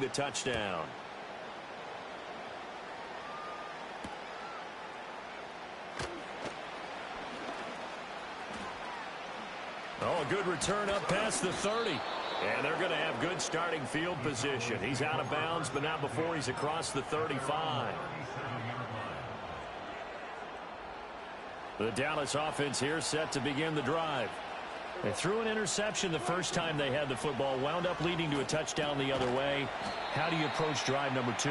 the touchdown. Oh, a good return up past the 30. And they're going to have good starting field position. He's out of bounds, but not before he's across the 35. The Dallas offense here set to begin the drive. They threw an interception the first time they had the football, wound up leading to a touchdown the other way. How do you approach drive number 2?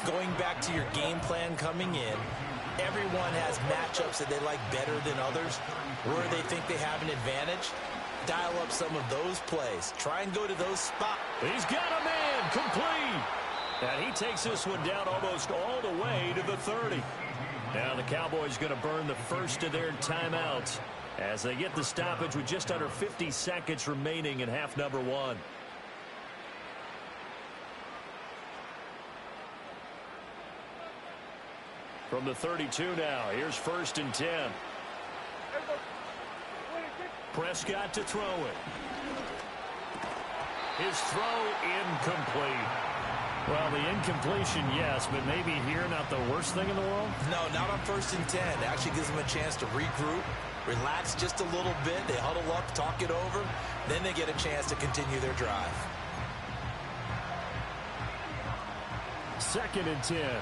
Going back to your game plan coming in, everyone has matchups that they like better than others. Where they think they have an advantage, dial up some of those plays. Try and go to those spots. He's got a man, complete. And he takes this one down almost all the way to the 30. Now the Cowboys going to burn the first of their timeouts as they get the stoppage with just under 50 seconds remaining in half number 1. From the 32 now, here's 1st and 10. Prescott to throw it. His throw incomplete. Well, the incompletion, yes, but maybe here not the worst thing in the world? No, not on 1st and 10. It actually gives them a chance to regroup, relax just a little bit. They huddle up, talk it over. Then they get a chance to continue their drive. 2nd and 10.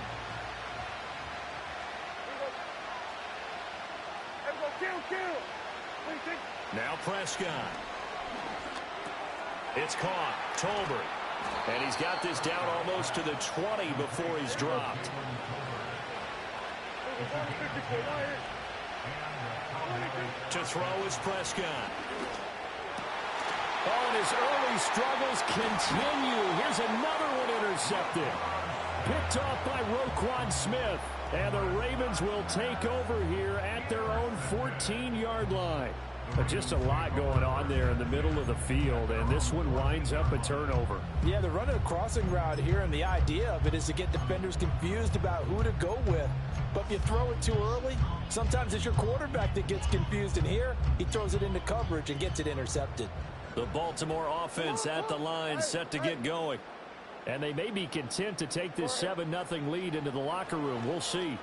Now Prescott. It's caught. Tolbert. And he's got this down almost to the 20 before he's dropped. To throw is Prescott. Oh, and his early struggles continue. Here's another one intercepted. Picked off by Roquan Smith. And the Ravens will take over here at their own 14-yard line. But just a lot going on there in the middle of the field, and this one winds up a turnover. Yeah, they're running a crossing route here, and the idea of it is to get defenders confused about who to go with. But if you throw it too early, sometimes it's your quarterback that gets confused, and here he throws it into coverage and gets it intercepted. The Baltimore offense at the line set to get going. And they may be content to take this 7-0 lead into the locker room. We'll see.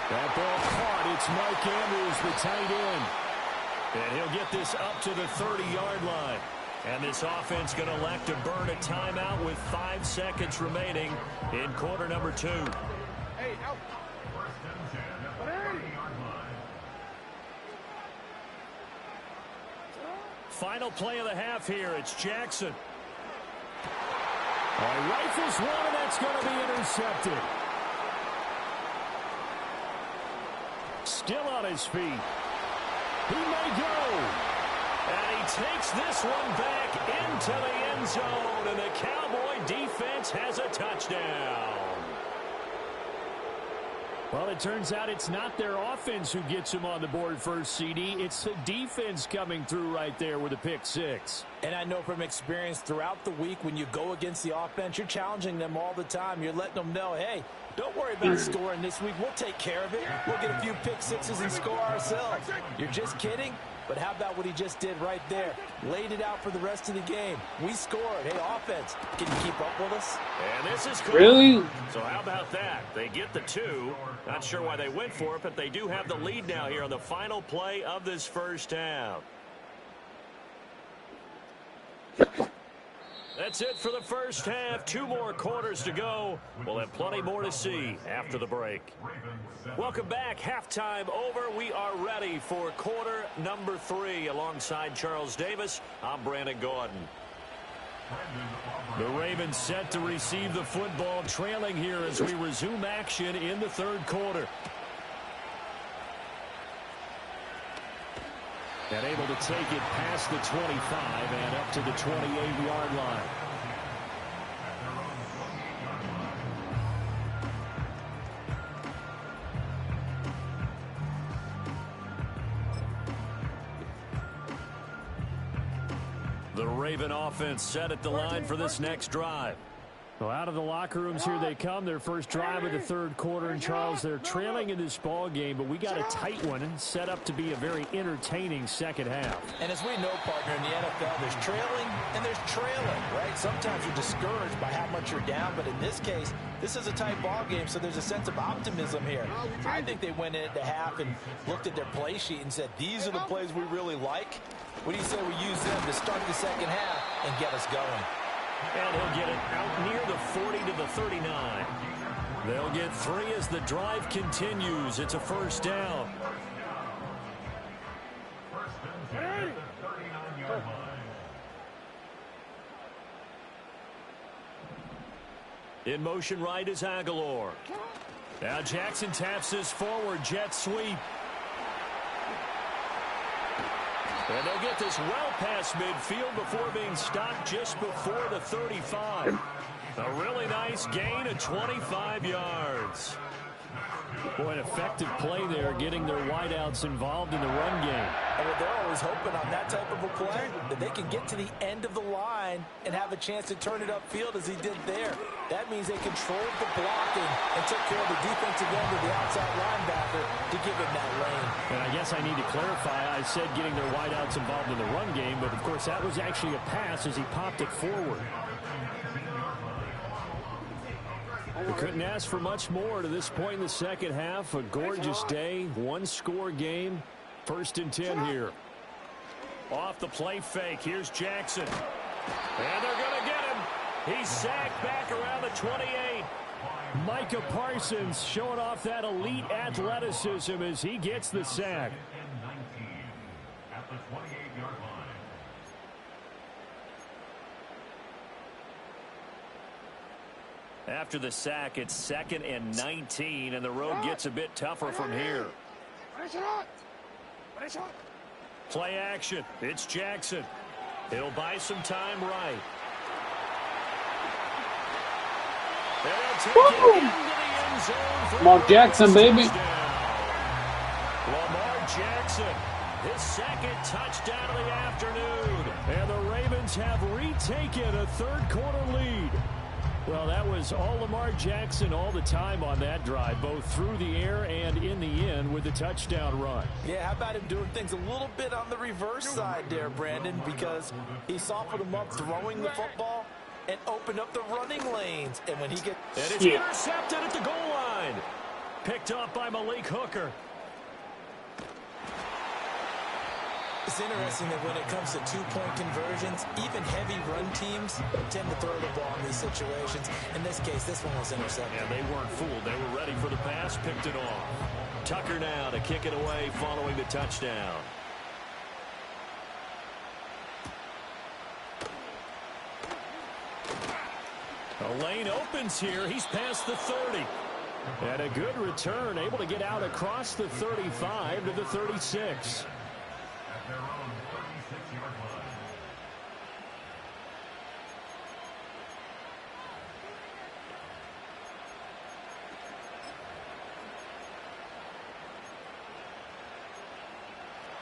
That ball caught. It's Mike Andrews, the tight end. And he'll get this up to the 30-yard line. And this offense going to elect to burn a timeout with 5 seconds remaining in quarter number 2. Final play of the half here. It's Jackson. Rifles one, and that's going to be intercepted. Still on his feet. He may go. And he takes this one back into the end zone, and the Cowboy defense has a touchdown. Well, it turns out it's not their offense who gets him on the board first, CD. It's the defense coming through right there with a pick 6. And I know from experience throughout the week when you go against the offense, you're challenging them all the time. You're letting them know, hey, don't worry about scoring this week. We'll take care of it. We'll get a few pick 6s and score ourselves. You're just kidding? But how about what he just did right there? Laid it out for the rest of the game. We scored. Hey, offense, can you keep up with us? And this is cool. Really? So how about that? They get the 2. Not sure why they went for it, but they do have the lead now here on the final play of this first half. That's it for the first half. 2 more quarters to go. We'll have plenty more to see after the break. Welcome back. Halftime over. We are ready for quarter number 3. Alongside Charles Davis, I'm Brandon Gordon. The Ravens set to receive the football, trailing here as we resume action in the third quarter. And able to take it past the 25 and up to the 28-yard line. The Raven offense set at the line for this next drive. Well, out of the locker rooms here they come. Their first drive of the third quarter. And, Charles, they're trailing in this ball game, but we got a tight one set up to be a very entertaining second half. And as we know, partner, in the NFL, there's trailing and there's trailing, right? Sometimes you're discouraged by how much you're down, but in this case, this is a tight ball game, so there's a sense of optimism here. I think they went into half and looked at their play sheet and said, these are the plays we really like. What do you say we use them to start the second half and get us going? And he'll get it out near the 40 to the 39. They'll get 3 as the drive continues. It's a first down. In motion right is Aguilar. Now Jackson taps his forward jet sweep. And they'll get this well past midfield before being stopped just before the 35. A really nice gain of 25 yards. Boy, an effective play there, getting their wideouts involved in the run game. And they're always hoping on that type of a play that they can get to the end of the line and have a chance to turn it upfield as he did there. That means they controlled the blocking and took care of the defensive end of the outside linebacker to give him that lane. And I guess I need to clarify, I said getting their wideouts involved in the run game, but of course that was actually a pass as he popped it forward. We couldn't ask for much more to this point in the second half. A gorgeous day, one-score game. 1st and 10 here. Off the play fake, here's Jackson. And they're going to get him. He's sacked back around the 28. Micah Parsons showing off that elite athleticism as he gets the sack. After the sack, it's 2nd and 19, and the road gets a bit tougher from here. Play action. It's Jackson. He'll buy some time right. Come on, Jackson, baby. Lamar Jackson, his 2nd touchdown of the afternoon. And the Ravens have retaken a third-quarter lead. Well, that was all Lamar Jackson all the time on that drive, both through the air and in the end with the touchdown run. Yeah, how about him doing things a little bit on the reverse side there, Brandon, because he softened him up throwing the football and opened up the running lanes. And when he gets... And it's intercepted at the goal line. Picked up by Malik Hooker. It's interesting that when it comes to two-point conversions, even heavy run teams tend to throw the ball in these situations. In this case, this one was intercepted. Yeah, they weren't fooled. They were ready for the pass, picked it off. Tucker now to kick it away following the touchdown. A lane opens here. He's past the 30. And a good return, able to get out across the 35 to the 36.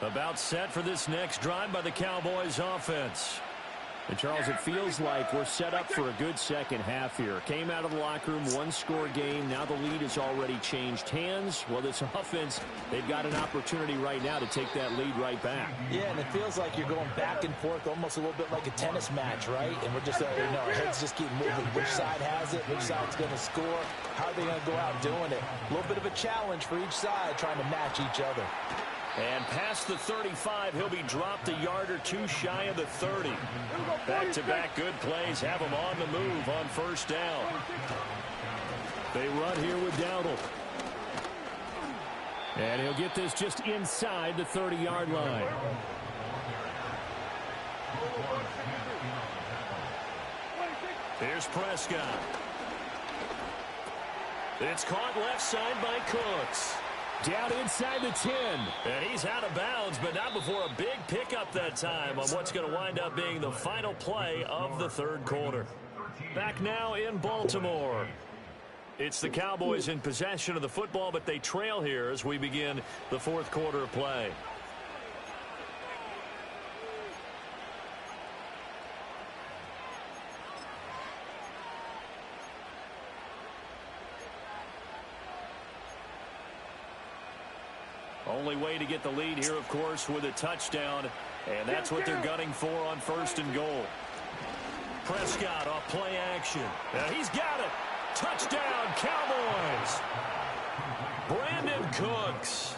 About set for this next drive by the Cowboys offense. And Charles, it feels like we're set up for a good second half here. Came out of the locker room, one-score game. Now the lead has already changed hands. Well, this offense, they've got an opportunity right now to take that lead right back. Yeah, and it feels like you're going back and forth, almost a little bit like a tennis match, right? And we're just, our heads just keep moving. Which side has it? Which side's going to score? How are they going to go out doing it? A little bit of a challenge for each side, trying to match each other. And past the 35, he'll be dropped a yard or two shy of the 30. Back-to-back good plays have him on the move on first down. They run here with Dowdle. And he'll get this just inside the 30-yard line. Here's Prescott. It's caught left side by Cooks. Down inside the 10. And he's out of bounds, but not before a big pickup that time on what's going to wind up being the final play of the third quarter. Back now in Baltimore. It's the Cowboys in possession of the football, but they trail here as we begin the fourth quarter of play. Only way to get the lead here, of course, with a touchdown. And that's what they're gunning for on 1st and goal. Prescott off play action. He's got it. Touchdown, Cowboys. Brandon Cooks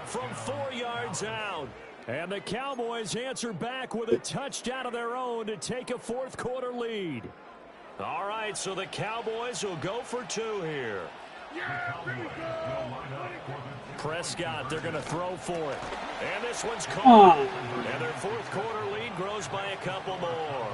from 4 yards out. And the Cowboys answer back with a touchdown of their own to take a 4th quarter lead. All right, so the Cowboys will go for 2 here. Prescott, they're going to throw for it. And this one's caught. And their 4th quarter lead grows by a couple more.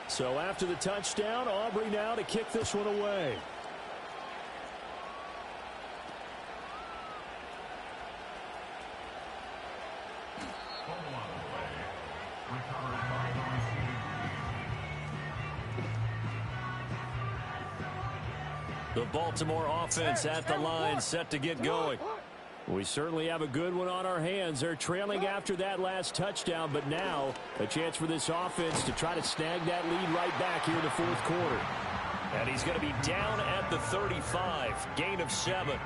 So after the touchdown, Aubrey now to kick this one away. The Baltimore offense at the line, set to get going. We certainly have a good one on our hands. They're trailing after that last touchdown, but now a chance for this offense to try to snag that lead right back here in the 4th quarter. And he's going to be down at the 35, gain of 7.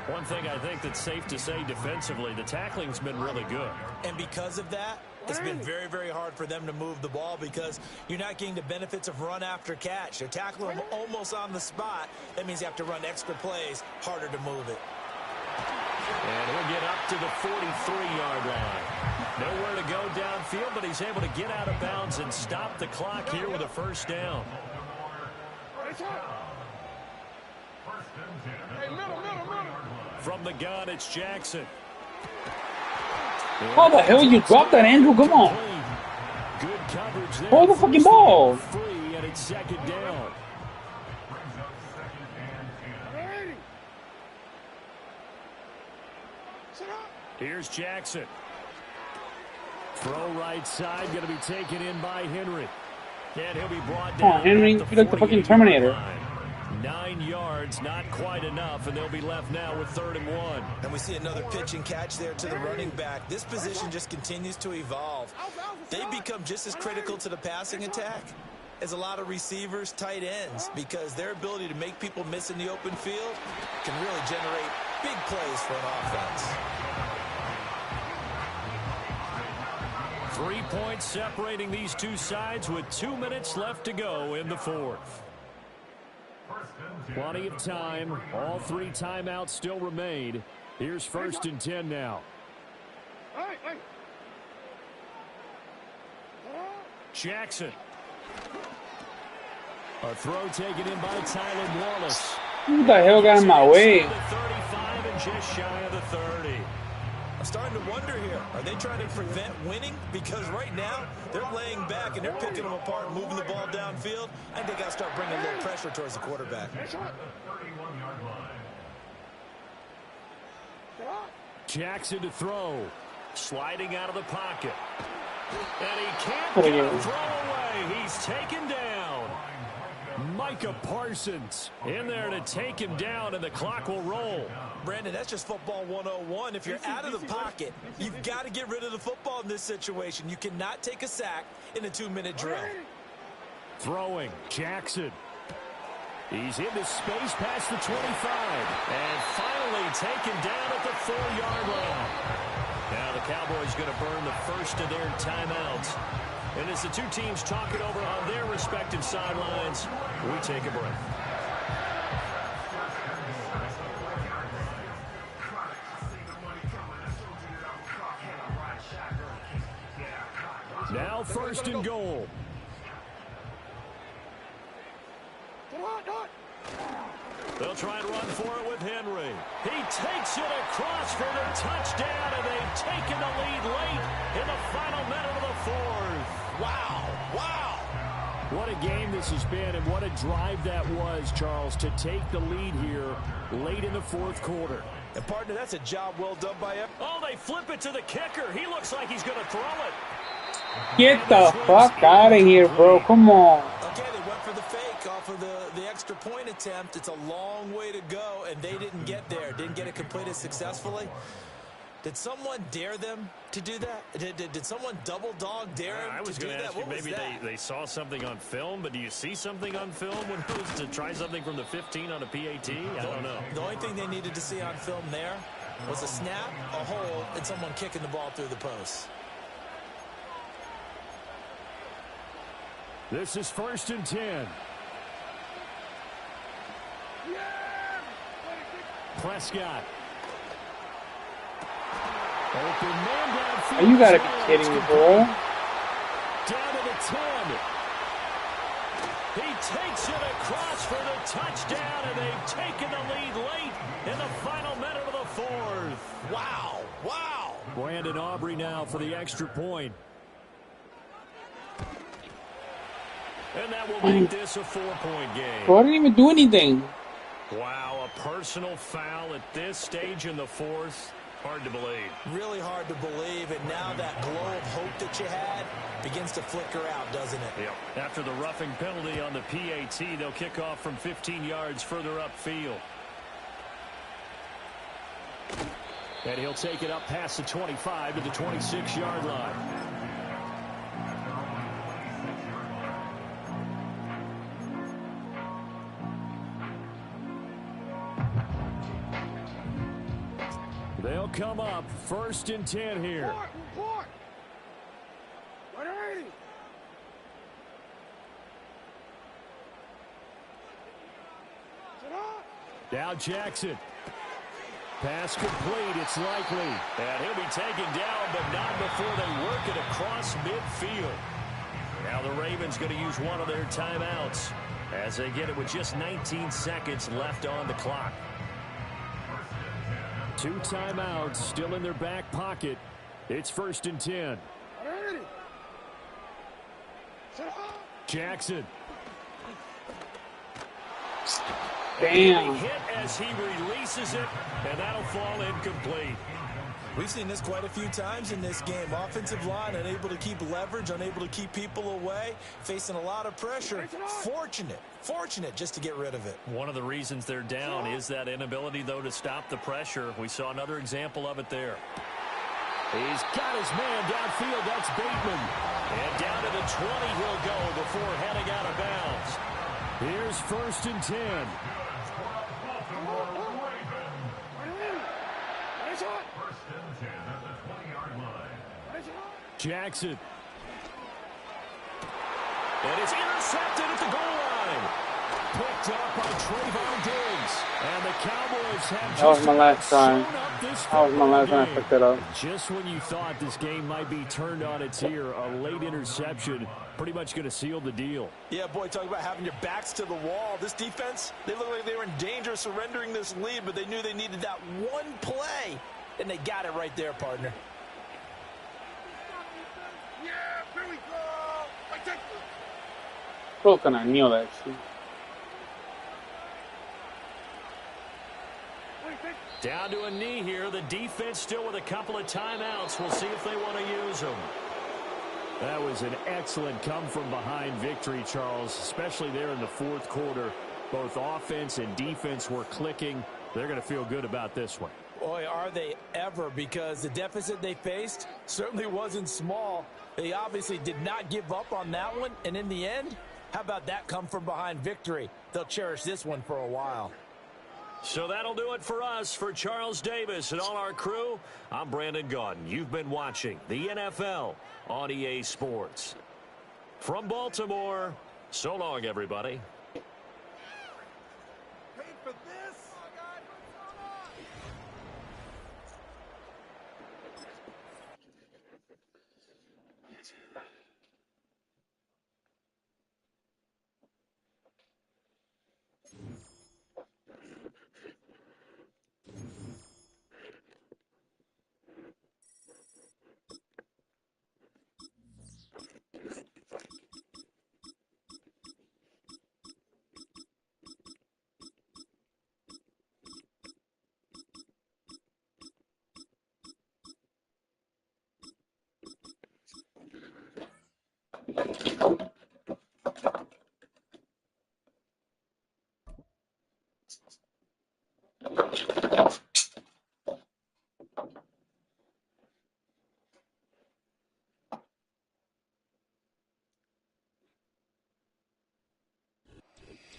One thing I think that's safe to say defensively, the tackling's been really good. And because of that, it's been very, very hard for them to move the ball because you're not getting the benefits of run after catch. They're tackling them almost on the spot. That means you have to run extra plays, harder to move it. And he'll get up to the 43-yard line. Nowhere to go downfield, but he's able to get out of bounds and stop the clock here with a 1st down. From the gun, it's Jackson. How the hell you dropped that, Andrew? Come on. Good coverage there. Hold the fucking ball. Free, and it's 2nd down. Here's Jackson. Throw right side, going to be taken in by Henry. And he'll be brought down. Oh, Henry, you like the fucking Terminator. 9 yards, not quite enough, and they'll be left now with 3rd and 1. And we see another pitch and catch there to the running back. This position just continues to evolve. They become just as critical to the passing attack as a lot of receivers, tight ends, because their ability to make people miss in the open field can really generate big plays for an offense. 3 points separating these two sides with 2 minutes left to go in the 4th. Plenty of time. All 3 timeouts still remain. Here's 1st and 10 now. Jackson. A throw taken in by Tyler Wallace. Who the hell got in my way? 35 and just shy of the 30. I'm starting to wonder here, are they trying to prevent winning? Because right now, they're laying back and they're picking them apart, moving the ball downfield. I think they got to start bringing a little pressure towards the quarterback. Jackson to throw. Sliding out of the pocket. And he can't get a throw away. He's taken down. Micah Parsons in there to take him down, and the clock will roll. Brandon, that's just football 101. If you're out of the pocket, you've got to get rid of the football in this situation. You cannot take a sack in a 2-minute drill. Throwing, Jackson. He's into space past the 25. And finally taken down at the 4-yard line. Now the Cowboys going to burn the first of their timeouts. And as the two teams talk it over on their respective sidelines, we take a break. Now 1st and goal. They'll try and run for it with Henry. He takes it across for the touchdown, and they've taken the lead late in the final minute of the 4th. Wow, wow. What a game this has been, and what a drive that was, Charles, to take the lead here late in the 4th quarter. And, partner, that's a job well done by him. Oh, they flip it to the kicker. He looks like he's going to throw it. Get the fuck out of here, bro. Come on. Okay, they went for the fake off of the extra point attempt. It's a long way to go, and they didn't get there. Didn't get it completed successfully. Did someone dare them to do that? Did someone double dog dare them I was to do going to that? ask you, What was maybe that? they saw something on film, but do you see something on film when it was to try something from the 15 on a PAT? I don't know. The only thing they needed to see on film there was a snap, a hole, and someone kicking the ball through the post. This is 1st and 10. Prescott. Open man downfield. Oh, you gotta be kidding me, bro. Down to the 10. He takes it across for the touchdown, and they've taken the lead late in the final minute of the 4th. Wow. Wow. Brandon Aubrey now for the extra point. And that will make this a 4-point game. Bro, I didn't even do anything. Wow, a personal foul at this stage in the 4th. Hard to believe. Really hard to believe, and now that glow of hope that you had begins to flicker out, doesn't it? Yep. After the roughing penalty on the PAT, they'll kick off from 15 yards further upfield. And he'll take it up past the 25 to the 26-yard line. They'll come up 1st and 10 here. Report. 180. Now Jackson. Pass complete. It's likely. And he'll be taken down, but not before they work it across midfield. Now the Ravens going to use one of their timeouts as they get it with just 19 seconds left on the clock. 2 timeouts still in their back pocket. It's 1st and 10. Jackson. Damn. Hit as he releases it, and that'll fall incomplete. We've seen this quite a few times in this game. Offensive line unable to keep leverage, unable to keep people away, facing a lot of pressure. Fortunate just to get rid of it. One of the reasons they're down is that inability, though, to stop the pressure. We saw another example of it there. He's got his man downfield. That's Bateman. And down to the 20 he'll go before heading out of bounds. Here's 1st and 10. Jackson. And it's intercepted at the goal line. Picked up by Trayvon Diggs. And the Cowboys have That was my last time. That was my last time I picked it up. Just when you thought this game might be turned on its ear, a late interception pretty much going to seal the deal. Yeah, boy, talk about having your backs to the wall. This defense, they look like they were in danger of surrendering this lead, but they knew they needed that one play, and they got it right there, partner. Yeah, here we go. I take Bro, can I kneel that shit? Down to a knee here. The defense still with a couple of timeouts. We'll see if they want to use them. That was an excellent come-from-behind victory, Charles, especially there in the 4th quarter. Both offense and defense were clicking. They're going to feel good about this one. Boy, are they ever, because the deficit they faced certainly wasn't small. They obviously did not give up on that one, and in the end, how about that come-from-behind victory? They'll cherish this one for a while. So that'll do it for us. For Charles Davis and all our crew, I'm Brandon Gaudin. You've been watching the NFL on EA Sports. From Baltimore, so long, everybody. paid for this.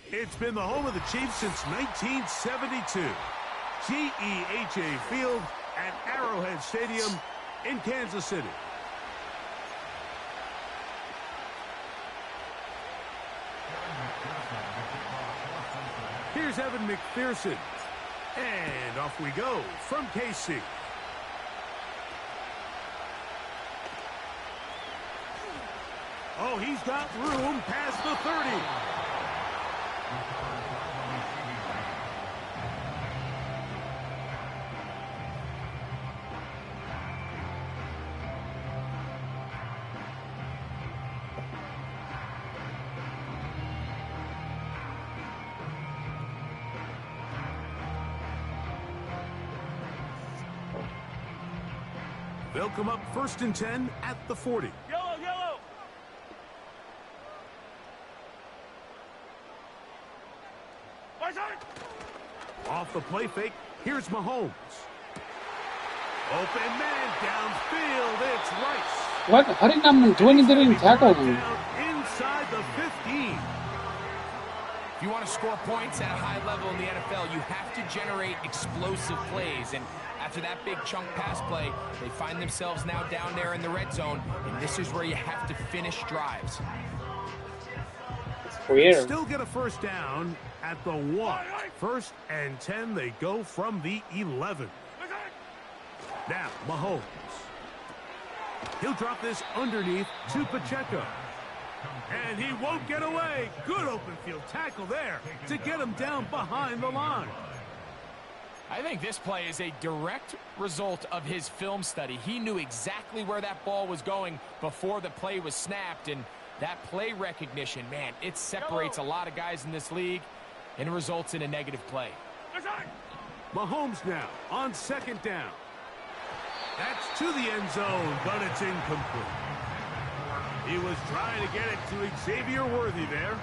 It's been the home of the Chiefs since 1972. G-E-H-A Field at Arrowhead Stadium in Kansas City. Here's Evan McPherson. And off we go from KC. Oh, he's got room past the 30. They'll come up 1st and 10 at the 40. Yellow, yellow. Off the play fake, here's Mahomes. Open man downfield, it's Rice. What? How did not do anything to tackle him? Down inside the 15. If you want to score points at a high level in the NFL, you have to generate explosive plays. And after that big chunk pass play, they find themselves now down there in the red zone. And this is where you have to finish drives. It's weird. Still get a first down at the 1. 1st and 10, they go from the 11. Now, Mahomes. He'll drop this underneath to Pacheco. And he won't get away. Good open field tackle there to get him down behind the line. I think this play is a direct result of his film study. He knew exactly where that ball was going before the play was snapped. And that play recognition, man, it separates a lot of guys in this league and results in a negative play. Mahomes now on 2nd down. That's to the end zone, but it's incomplete. He was trying to get it to Xavier Worthy there.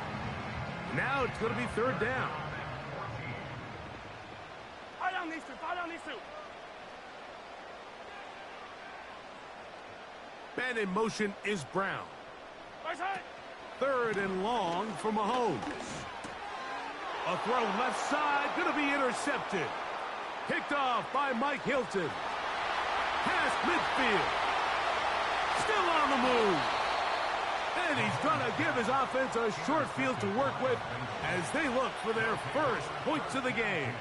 Now it's going to be 3rd down. Fire down these two. Fire down these two. Man in motion is Brown. Right side. 3rd and long for Mahomes. A throw left side, going to be intercepted. Picked off by Mike Hilton. Past midfield. Still on the move. And he's going to give his offense a short field to work with as they look for their first points of the game.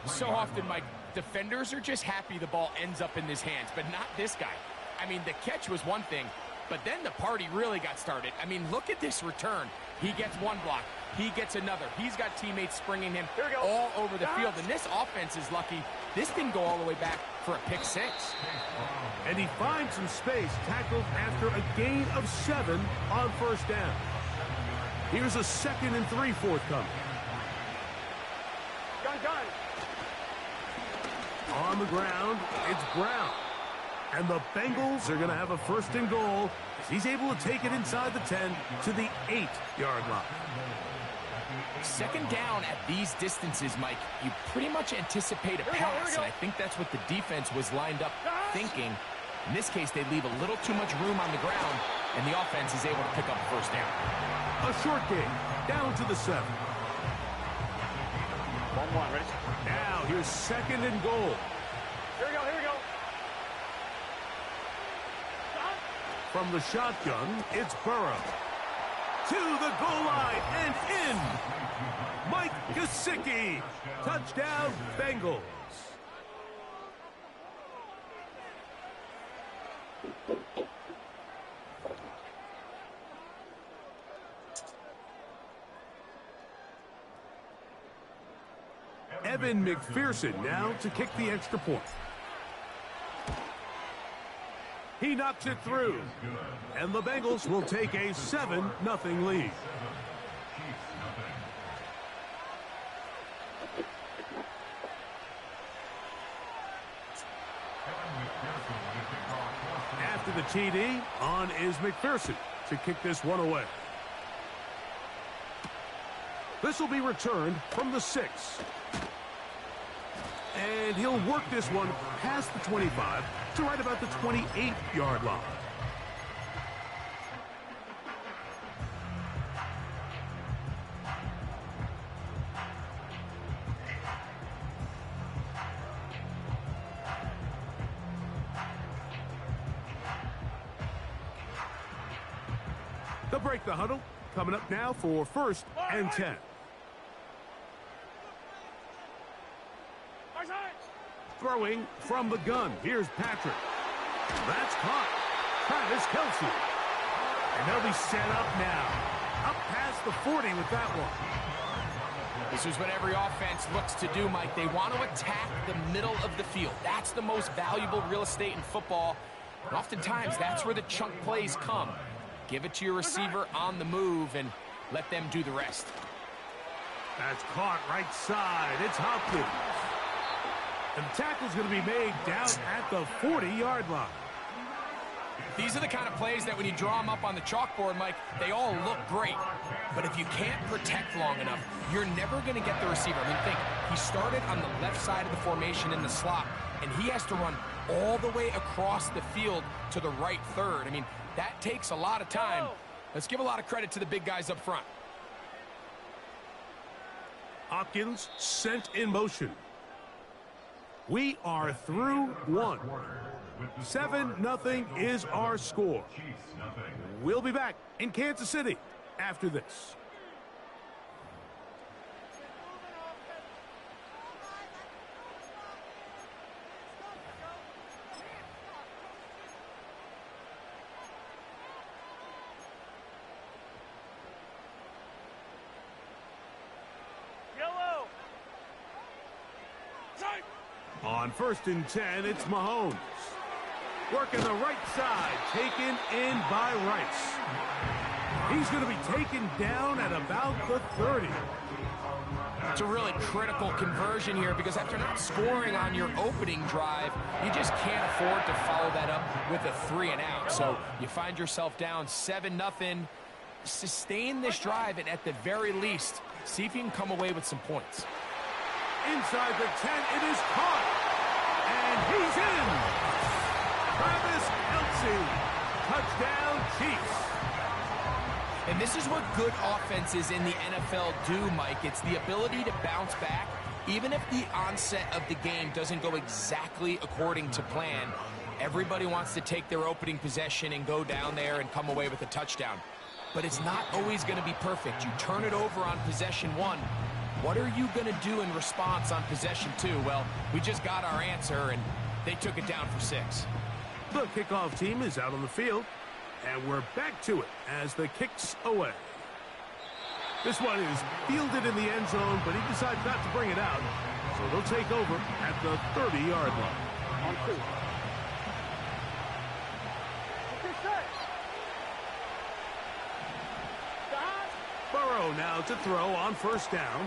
So often, Mike, defenders are just happy the ball ends up in his hands, but not this guy. I mean, the catch was one thing, but then the party really got started. I mean, look at this return. He gets one block. He gets another. He's got teammates springing him all over the field, and this offense is lucky. This didn't go all the way back for a pick 6. And he finds some space, tackled after a gain of 7 on 1st down. Here's a 2nd and 3 forthcoming. Gun. On the ground, it's Brown. And the Bengals are going to have a 1st and goal as he's able to take it inside the 10 to the 8-yard line. 2nd down at these distances, Mike, you pretty much anticipate a pass, and I think that's what the defense was lined up thinking. In this case, they leave a little too much room on the ground, and the offense is able to pick up a 1st down. A short game, down to the 7. 1-1, ready? Now here's 2nd and goal. Here we go. From the shotgun, it's Burrow. To the goal line and in. Mike Gesicki. Touchdown, Bengals. Evan McPherson now to kick the extra point. He knocks it through. And the Bengals will take a 7-0 lead. After the TD, on is McPherson. to kick this one away. This will be returned from the 6. And he'll work this one past the 25 to right about the 28-yard line. They'll break the huddle. Coming up now for 1st and 10. Throwing from the gun. Here's Patrick. That's caught. Travis Kelce. And they'll be set up now. Up past the 40 with that one. This is what every offense looks to do, Mike. They want to attack the middle of the field. That's the most valuable real estate in football. And oftentimes, that's where the chunk plays come. Give it to your receiver on the move and let them do the rest. That's caught right side. It's Hopkins. And the tackle's going to be made down at the 40-yard line. These are the kind of plays that when you draw them up on the chalkboard, Mike, they all look great. But if you can't protect long enough, you're never going to get the receiver. I mean, think, he started on the left side of the formation in the slot, and he has to run all the way across the field to the right third. I mean, that takes a lot of time. Let's give a lot of credit to the big guys up front. Hopkins sent in motion. We are through one. 7-0 is our score. We'll be back in Kansas City after this. On 1st and 10, it's Mahomes. Working the right side, taken in by Rice. He's going to be taken down at about the 30. It's a really critical conversion here because after not scoring on your opening drive, you just can't afford to follow that up with a 3 and out. So you find yourself down 7-0. Sustain this drive and at the very least, see if you can come away with some points. Inside the 10, it is caught. And he's in. Travis Kelce. Touchdown, Chiefs. And this is what good offenses in the NFL do, Mike. It's the ability to bounce back, even if the onset of the game doesn't go exactly according to plan. Everybody wants to take their opening possession and go down there and come away with a touchdown. But it's not always going to be perfect. You turn it over on possession 1. What are you going to do in response on possession 2? Well, we just got our answer, and they took it down for 6. The kickoff team is out on the field, and we're back to it as the kick's away. This one is fielded in the end zone, but he decides not to bring it out, so they'll take over at the 30-yard line. On 2. Burrow now to throw on 1st down.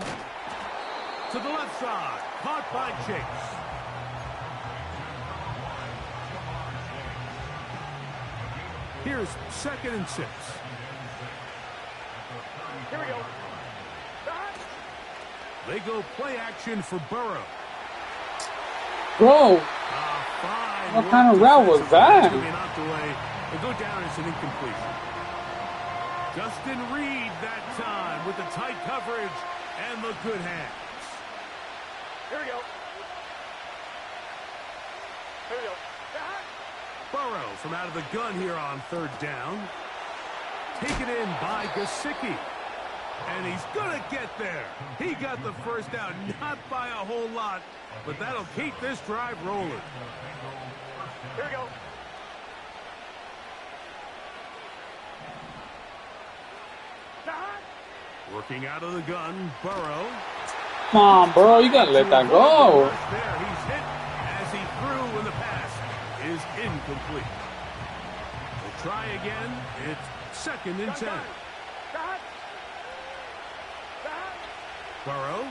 To the left side, caught by Chase. Here's 2nd and 6. Here we go. They go play action for Burrow. Bro, what kind of route was that? Knocked away and go down as an incompletion. Justin Reed that time with the tight coverage and the good hands. Here we go. Here we go. Burrow from out of the gun here on 3rd down. Taken in by Gesicki. And he's going to get there. He got the 1st down, not by a whole lot, but that'll keep this drive rolling. Here we go. Working out of the gun, Burrow. Come on, bro. You got to let that go. There, he's hit as he threw when the pass is incomplete. We'll try again. It's 2nd and 10. Burrow.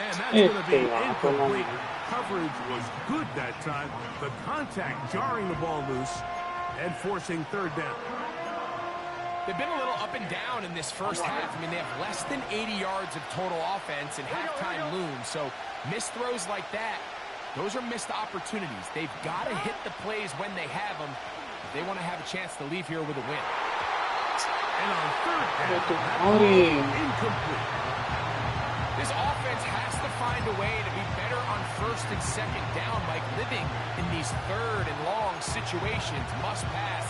And that's going to be incomplete. Coverage was good that time. The contact jarring the ball loose and forcing 3rd down. They've been a little up and down in this first half. I mean, they have less than 80 yards of total offense, and halftime looms. So missed throws like that, those are missed opportunities. They've got to hit the plays when they have them if they want to have a chance to leave here with a win. And on third down, incomplete. This offense has to find a way to be better on first and second down, Mike. Living in these third and long situations, must pass,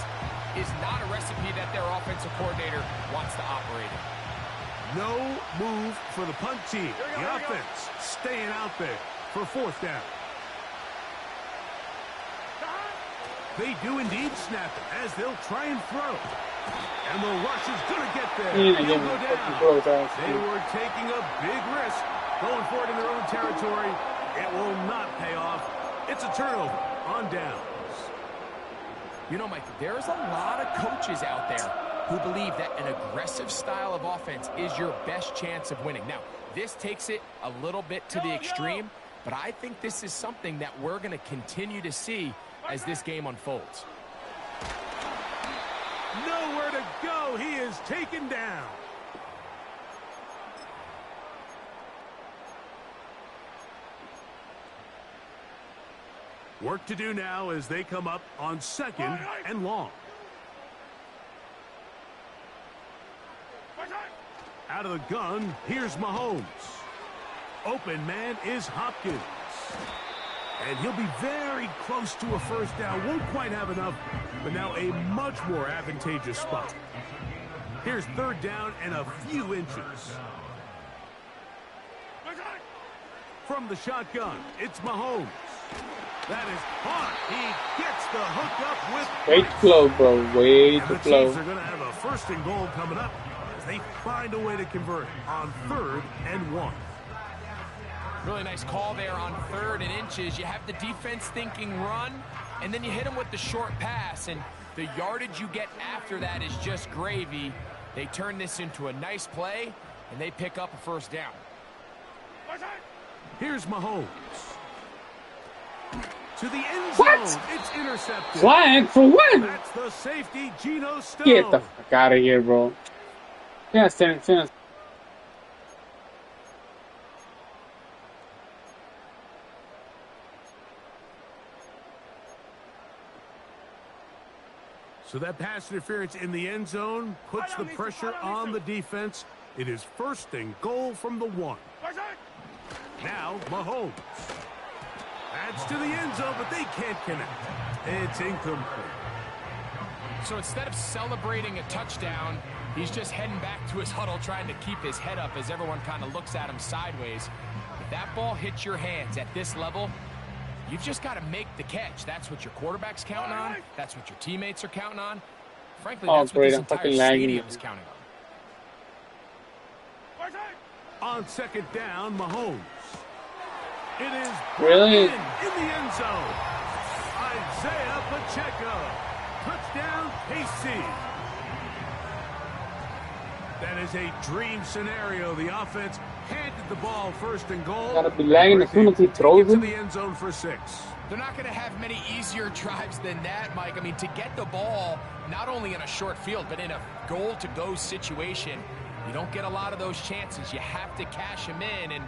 is not a recipe that their offensive coordinator wants to operate in. No move for the punt team. The offense staying out there for fourth down. They do indeed snap it as they'll try and throw. And the rush is going to get there. He'll go down. They were taking a big risk going for it in their own territory. It will not pay off. It's a turnover on downs. You know, Mike, there's a lot of coaches out there who believe that an aggressive style of offense is your best chance of winning. Now, this takes it a little bit to the extreme, but I think this is something that we're going to continue to see as this game unfolds. Nowhere to go. He is taken down. Work to do now as they come up on second and long. Out of the gun, here's Mahomes. Open man is Hopkins. And he'll be very close to a first down. Won't quite have enough, but now a much more advantageous spot. Here's third down and a few inches. From the shotgun, it's Mahomes. That is hot. He gets the hook up with... Way too slow, bro. Way too slow. The Chiefs are going to have a first and goal coming up as they find a way to convert on 3rd and 1. Really nice call there on 3rd and inches. You have the defense thinking run, and then you hit them with the short pass, and the yardage you get after that is just gravy. They turn this into a nice play, and they pick up a first down. Here's Mahomes. To the end zone. What? It's intercepted. Flag for what? That's the safety, Geno Stone. Get the fuck out of here, bro. Yeah, stand. So that pass interference in the end zone puts the pressure on the defense. It is first and goal from the 1. Now, Mahomes. That's to the end zone, but they can't connect. It's incomplete. So instead of celebrating a touchdown, he's just heading back to his huddle trying to keep his head up as everyone kind of looks at him sideways. If that ball hits your hands at this level, you've just got to make the catch. That's what your quarterback's counting on. That's what your teammates are counting on. Frankly, that's what this entire stadium is counting on. On second down, Mahomes. It is Really? in the end zone. Isaiah Pacheco. Touchdown, KC. That is a dream scenario. The offense handed the ball first and goal. Gotta be lagging as soon as he throws to it. the end zone for 6. They're not going to have many easier drives than that, Mike. I mean, to get the ball, not only in a short field, but in a goal-to-go situation, you don't get a lot of those chances. You have to cash them in, and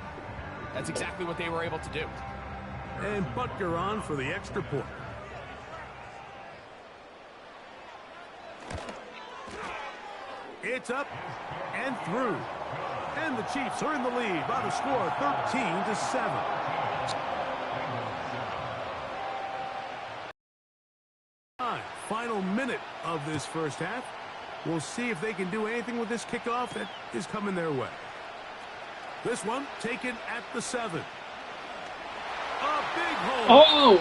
that's exactly what they were able to do. And Butker on for the extra point. It's up and through. And the Chiefs are in the lead by the score of 13-7. Final minute of this first half. We'll see if they can do anything with this kickoff that is coming their way. This one taken at the 7. A big hole. Oh!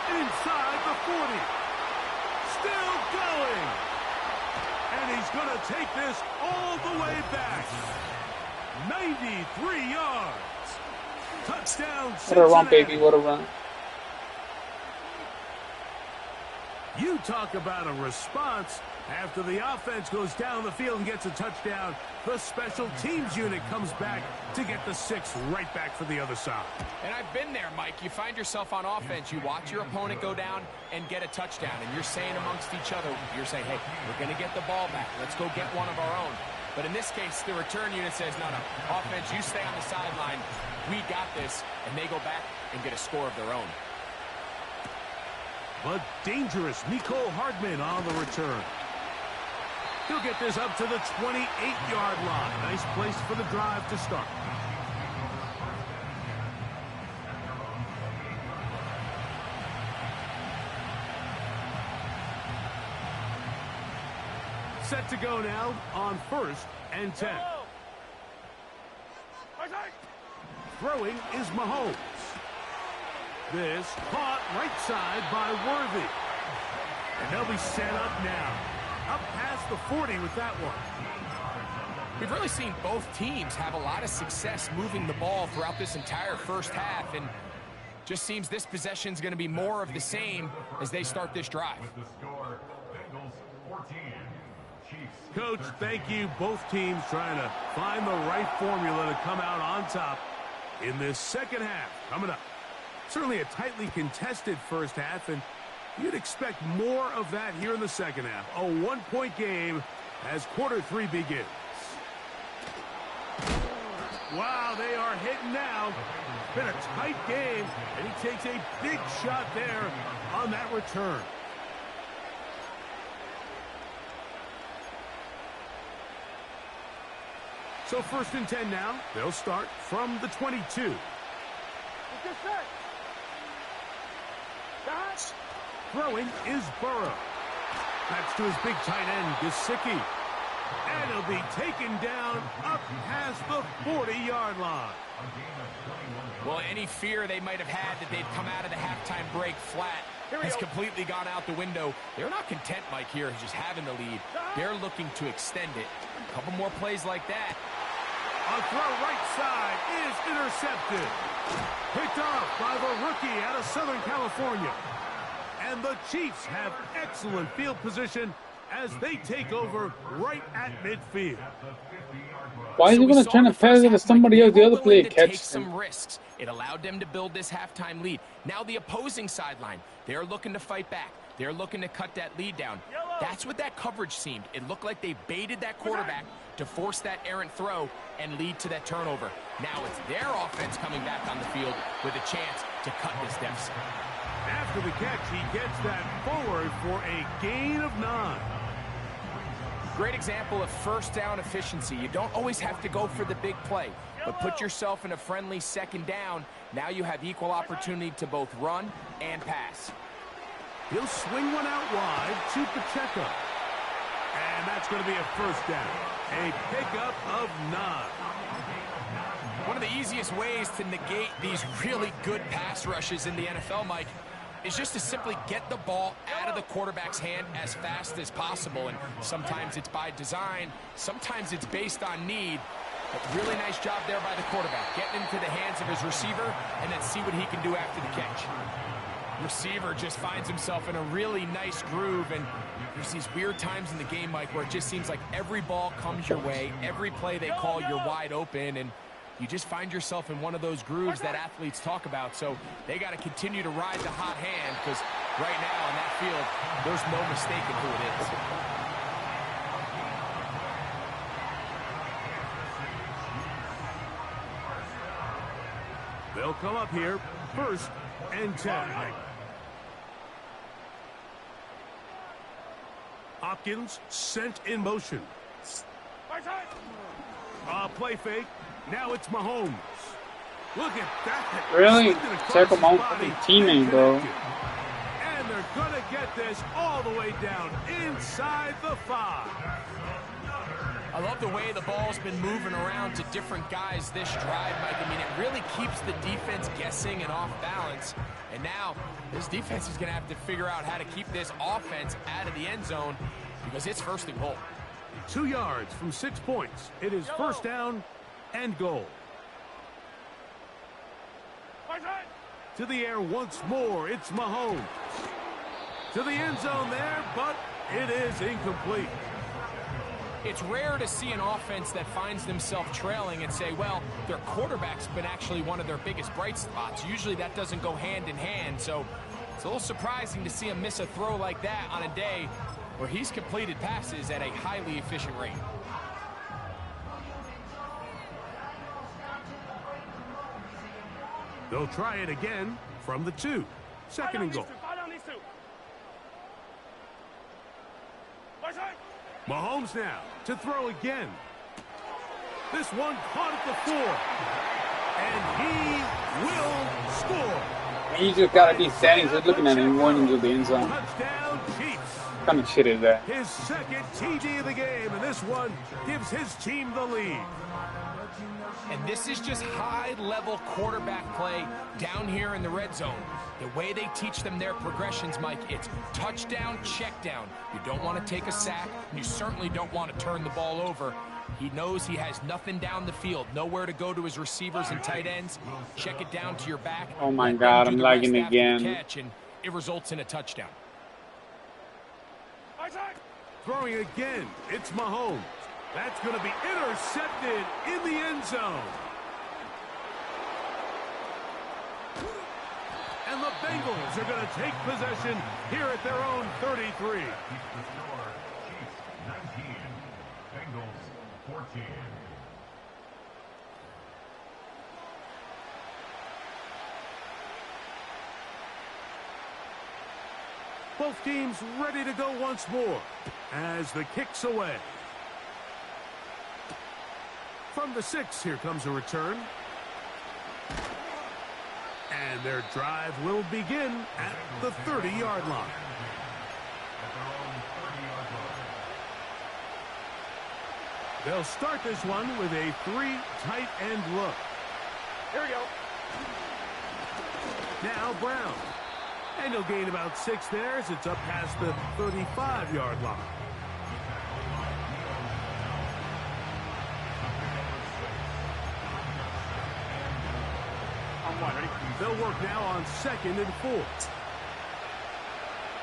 Inside the 40. Still going. And he's going to take this all the way back. 93 yards. Touchdown, What a run, Cincinnati. baby. What a run. You talk about a response. After the offense goes down the field and gets a touchdown, the special teams unit comes back to get the 6 right back for the other side. And I've been there, Mike. You find yourself on offense. You watch your opponent go down and get a touchdown, and you're saying amongst each other, you're saying, hey, we're going to get the ball back. Let's go get one of our own. But in this case, the return unit says, no, offense, you stay on the sideline. We got this, and they go back and get a score of their own. But dangerous Nicole Hardman on the return. He'll get this up to the 28-yard line. Nice place for the drive to start. Set to go now on 1st and 10. Throwing is Mahomes. This caught right side by Worthy. And they'll be set up now. Up past the 40 with that one. We've really seen both teams have a lot of success moving the ball throughout this entire first half, and just seems this possession is going to be more of the same as they start this drive. Coach, thank you. Both teams trying to find the right formula to come out on top in this second half. Coming up, certainly a tightly contested first half, and you'd expect more of that here in the second half. A one-point game as quarter 3 begins. Wow, they are hitting now. Been a tight game, and he takes a big shot there on that return. So 1st and 10 now. They'll start from the 22. Throwing is Burrow. That's to his big tight end, Gesicki. And he'll be taken down up past the 40-yard line. Well, any fear they might have had that they'd come out of the halftime break flat has completely gone out the window. They're not content, Mike, here just having the lead. They're looking to extend it. A couple more plays like that. A throw right side is intercepted. Picked off by the rookie out of Southern California. And the Chiefs have excellent field position as they take over right at midfield. Why is he going to try to pass it to somebody else? The other player catch some risks. It allowed them to build this halftime lead. Now the opposing sideline, they're looking to fight back. They're looking to cut that lead down. That's what that coverage seemed. It looked like they baited that quarterback to force that errant throw and lead to that turnover. Now it's their offense coming back on the field with a chance to cut this deficit. After the catch, he gets that forward for a gain of 9. Great example of first down efficiency. You don't always have to go for the big play, but put yourself in a friendly second down. Now you have equal opportunity to both run and pass. He'll swing one out wide to Pacheco. And that's going to be a first down. A pickup of 9. One of the easiest ways to negate these really good pass rushes in the NFL, Mike, is just to simply get the ball out of the quarterback's hand as fast as possible. And sometimes it's by design, sometimes it's based on need. But really nice job there by the quarterback, getting into the hands of his receiver and then see what he can do after the catch. Receiver just finds himself in a really nice groove, and there's these weird times in the game, Mike, where it just seems like every ball comes your way, every play they call, you're wide open, and you just find yourself in one of those grooves that athletes talk about. So they got to continue to ride the hot hand, because right now on that field, there's no mistaking who it is. They'll come up here, 1st and 10. Hopkins sent in motion. Play fake. Now it's Mahomes. Look at that. Really? Check him out for the teammate, bro. And they're going to get this all the way down inside the 5. I love the way the ball's been moving around to different guys this drive, Mike. I mean, it really keeps the defense guessing and off balance. And now this defense is going to have to figure out how to keep this offense out of the end zone because it's 1st and goal. 2 yards from 6 points. It is 1st down and goal. To the air once more. It's Mahomes. To the end zone there, but It is incomplete. It's rare to see an offense that finds themselves trailing and say, well, their quarterback's been actually one of their biggest bright spots. Usually that doesn't go hand in hand, so it's a little surprising to see him miss a throw like that on a day where he's completed passes at a highly efficient rate. They'll try it again from the 2. Second and goal. Mahomes now to throw again. This one caught at the 4. And he will score. You just gotta be standing there looking at him going into the end zone. Touchdown, Chiefs. What kind of shit is that? His second TD of the game, and this one gives his team the lead. And this is just high-level quarterback play down here in the red zone. The way they teach them their progressions, Mike, it's touchdown, check down. You don't want to take a sack, and you certainly don't want to turn the ball over. He knows he has nothing down the field, nowhere to go to his receivers and tight ends. Check it down to your back. Oh my God, I'm lagging again. Catch, and it results in a touchdown. Throwing again, it's Mahomes. That's going to be intercepted in the end zone. And the Bengals are going to take possession here at their own 33. Chiefs 19, Bengals 14. Both teams ready to go once more as the kick's away. From the 6, here comes a return. And their drive will begin at the 30-yard line. They'll start this one with a 3 tight end look. Here we go. Now Brown. And he'll gain about 6 there as it's up past the 35-yard line. Ready? They'll work now on 2nd and 4. Here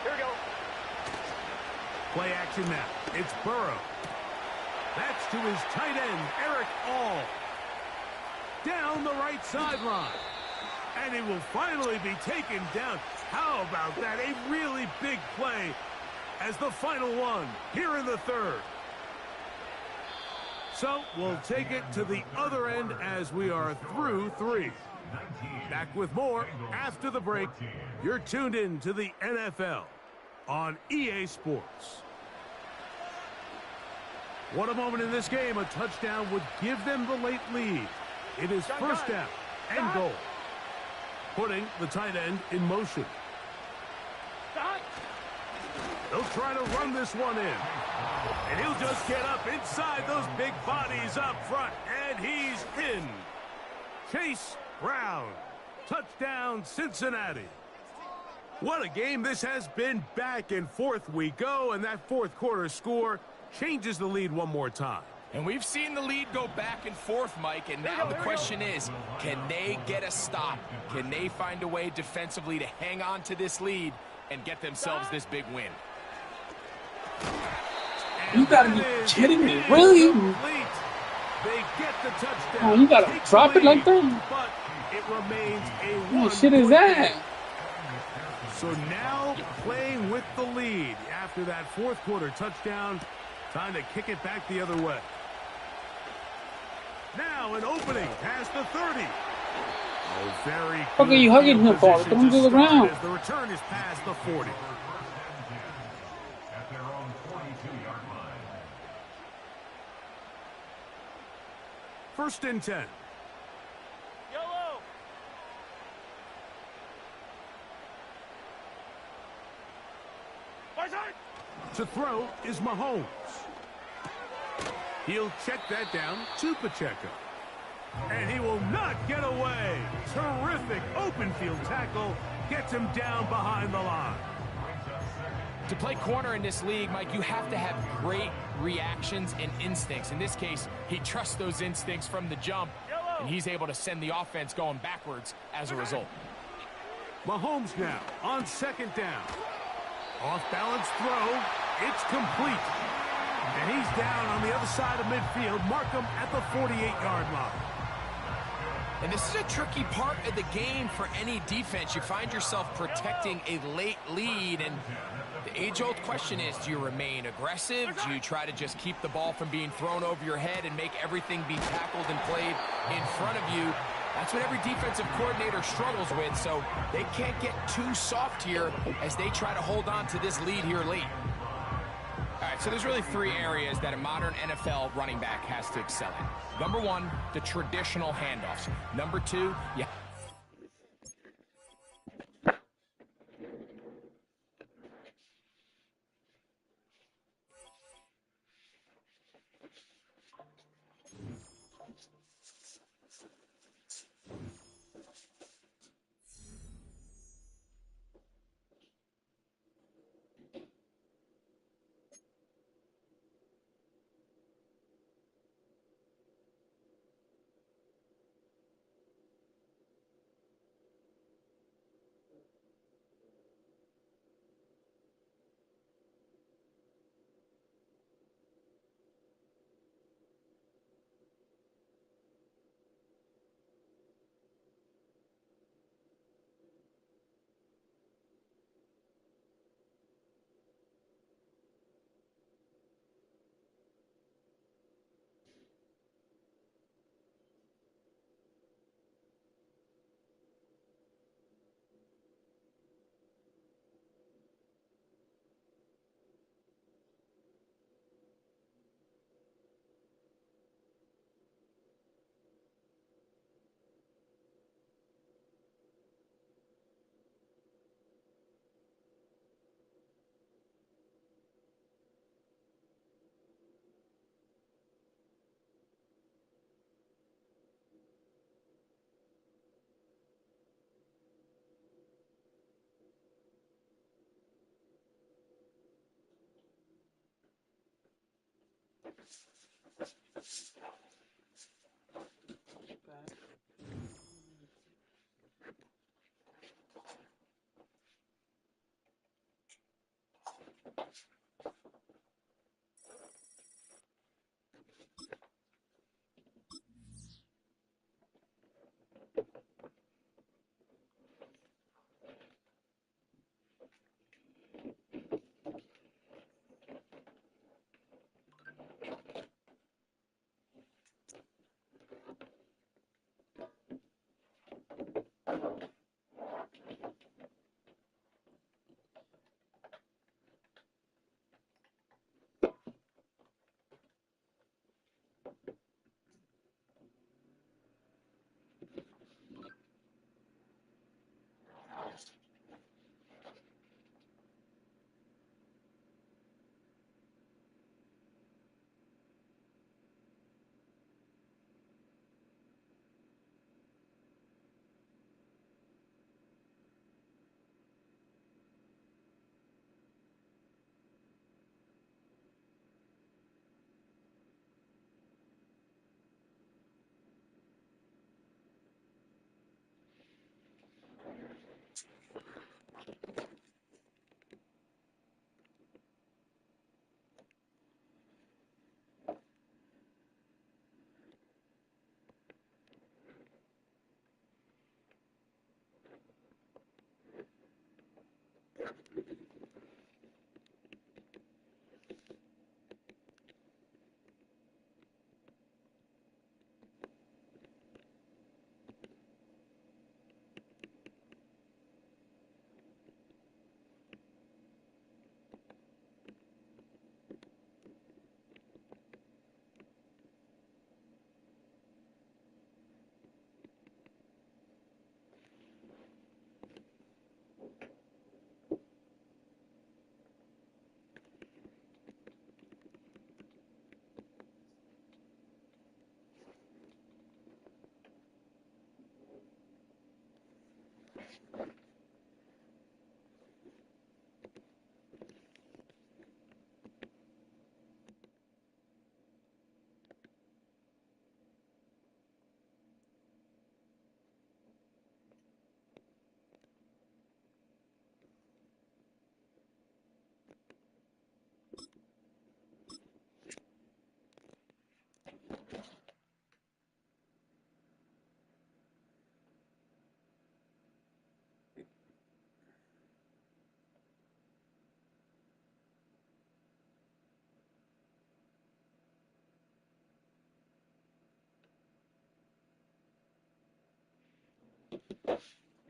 we go. Play action now. It's Burrow. That's to his tight end, Eric All. Down the right sideline. And he will finally be taken down. How about that? A really big play as the final one here in the 3rd. So we'll take it to the other end as we are through 3. Back with more after the break. You're tuned in to the NFL on EA Sports. What a moment in this game. A touchdown would give them the late lead. It is first down and goal. Putting the tight end in motion. They'll try to run this one in. And he'll just get up inside those big bodies up front. And he's in. Chase Brown. Touchdown, Cincinnati. What a game this has been. Back and forth we go. And that 4th quarter score changes the lead one more time. And we've seen the lead go back and forth, Mike, and now the question is, can they get a stop? Can they find a way defensively to hang on to this lead and get themselves this big win? You gotta be kidding me, really? They get the touchdown. Oh, you gotta drop it like that? But it remains a What shit is that? So now playing with the lead after that 4th quarter touchdown. Time to kick it back the other way. Now an opening past the 30. Oh, very good. Okay, you hugging him for? Throw him to the ground. As the return is past the 40. At their own 42-yard line. 1st and 10. Yellow. To throw is Mahomes. He'll check that down to Pacheco. And he will not get away. Terrific open field tackle. Gets him down behind the line. To play corner in this league, Mike, you have to have great reactions and instincts. In this case, he trusts those instincts from the jump, and he's able to send the offense going backwards as a result. Mahomes now on 2nd down. Off balance throw. It's complete. And he's down on the other side of midfield. Mark him at the 48-yard line. And this is a tricky part of the game for any defense. You find yourself protecting a late lead, and the age-old question is, do you remain aggressive? Do you try to just keep the ball from being thrown over your head and make everything be tackled and played in front of you? That's what every defensive coordinator struggles with, so they can't get too soft here as they try to hold on to this lead here late. All right, so there's really three areas that a modern NFL running back has to excel in. Number one, the traditional handoffs. Number two,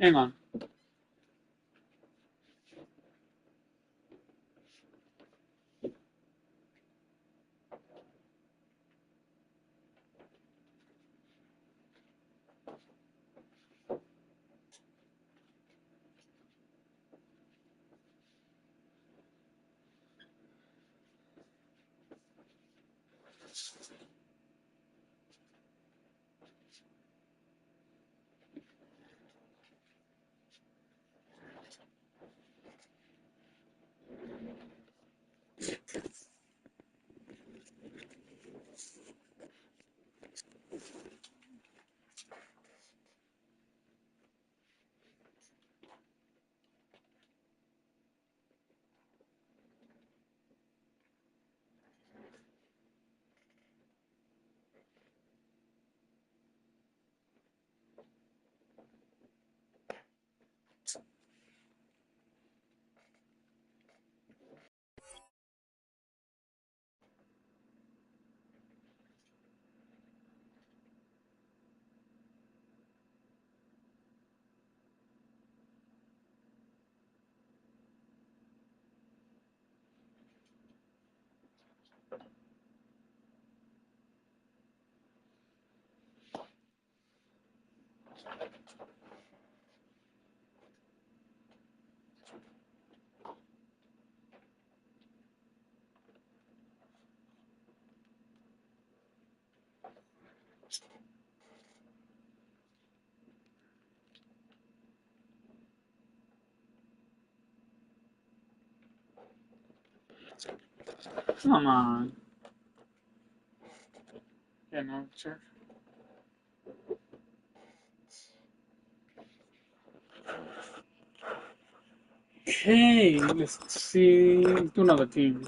Hang on. Come on. Yeah, no, sure. Okay, let's see. Let's do another team.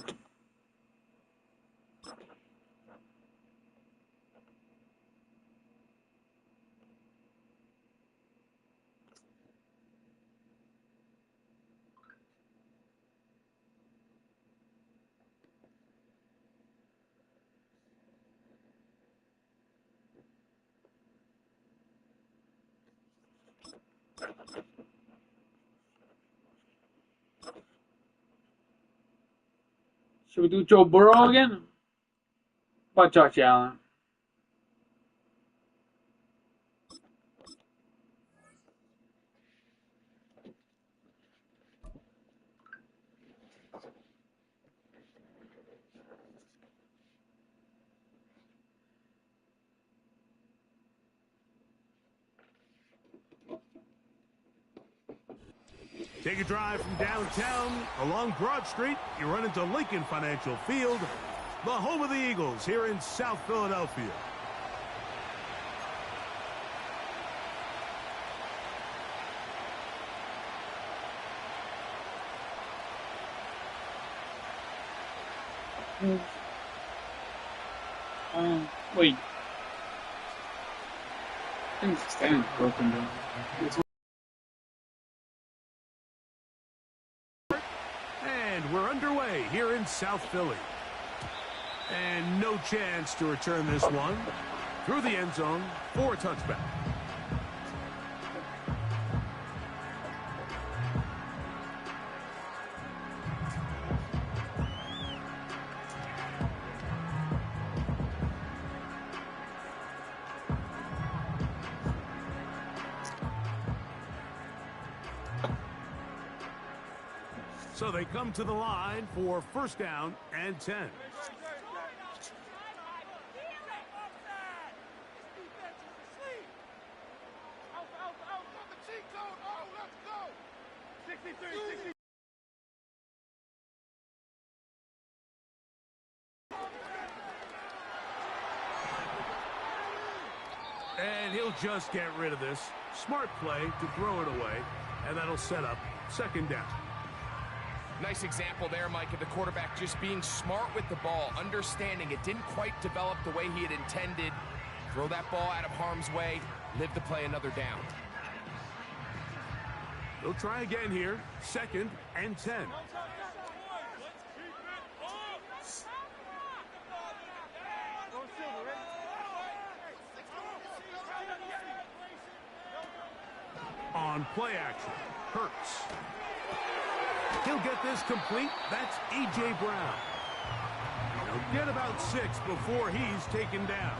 Should we do Joe Burrow again? How about Josh Allen? Take a drive from downtown along Broad Street. You run into Lincoln Financial Field, the home of the Eagles here in South Philadelphia. Wait. I think the stand is broken down. And we're underway here in South Philly. And no chance to return this one through the end zone for a touchback. So they come to the line for first down and 10. And he'll just get rid of this. Smart play to throw it away, and that'll set up second down. Nice example there, Mike, of the quarterback just being smart with the ball, understanding it didn't quite develop the way he had intended. Throw that ball out of harm's way, live to play another down. They'll try again here, second and 10. On play action, Hurts. He'll get this complete. That's A.J. Brown. He'll get about 6 before he's taken down.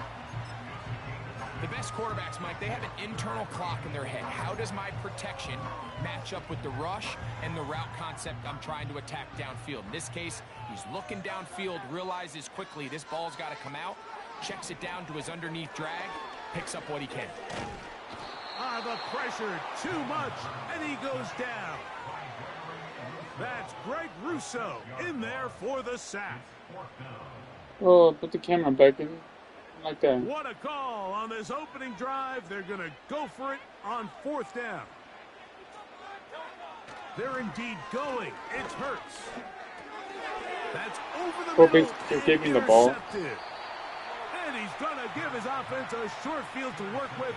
The best quarterbacks, Mike, they have an internal clock in their head. How does my protection match up with the rush and the route concept I'm trying to attack downfield? In this case, he's looking downfield, realizes quickly this ball's got to come out, checks it down to his underneath drag, picks up what he can. The pressure, too much, and he goes down. That's Greg Rousseau in there for the sack. Oh, put the camera back in. Like that. What a call on this opening drive. They're going to go for it on 4th down. They're indeed going. It hurts. That's over the middle. They gave me the ball. And he's going to give his offense a short field to work with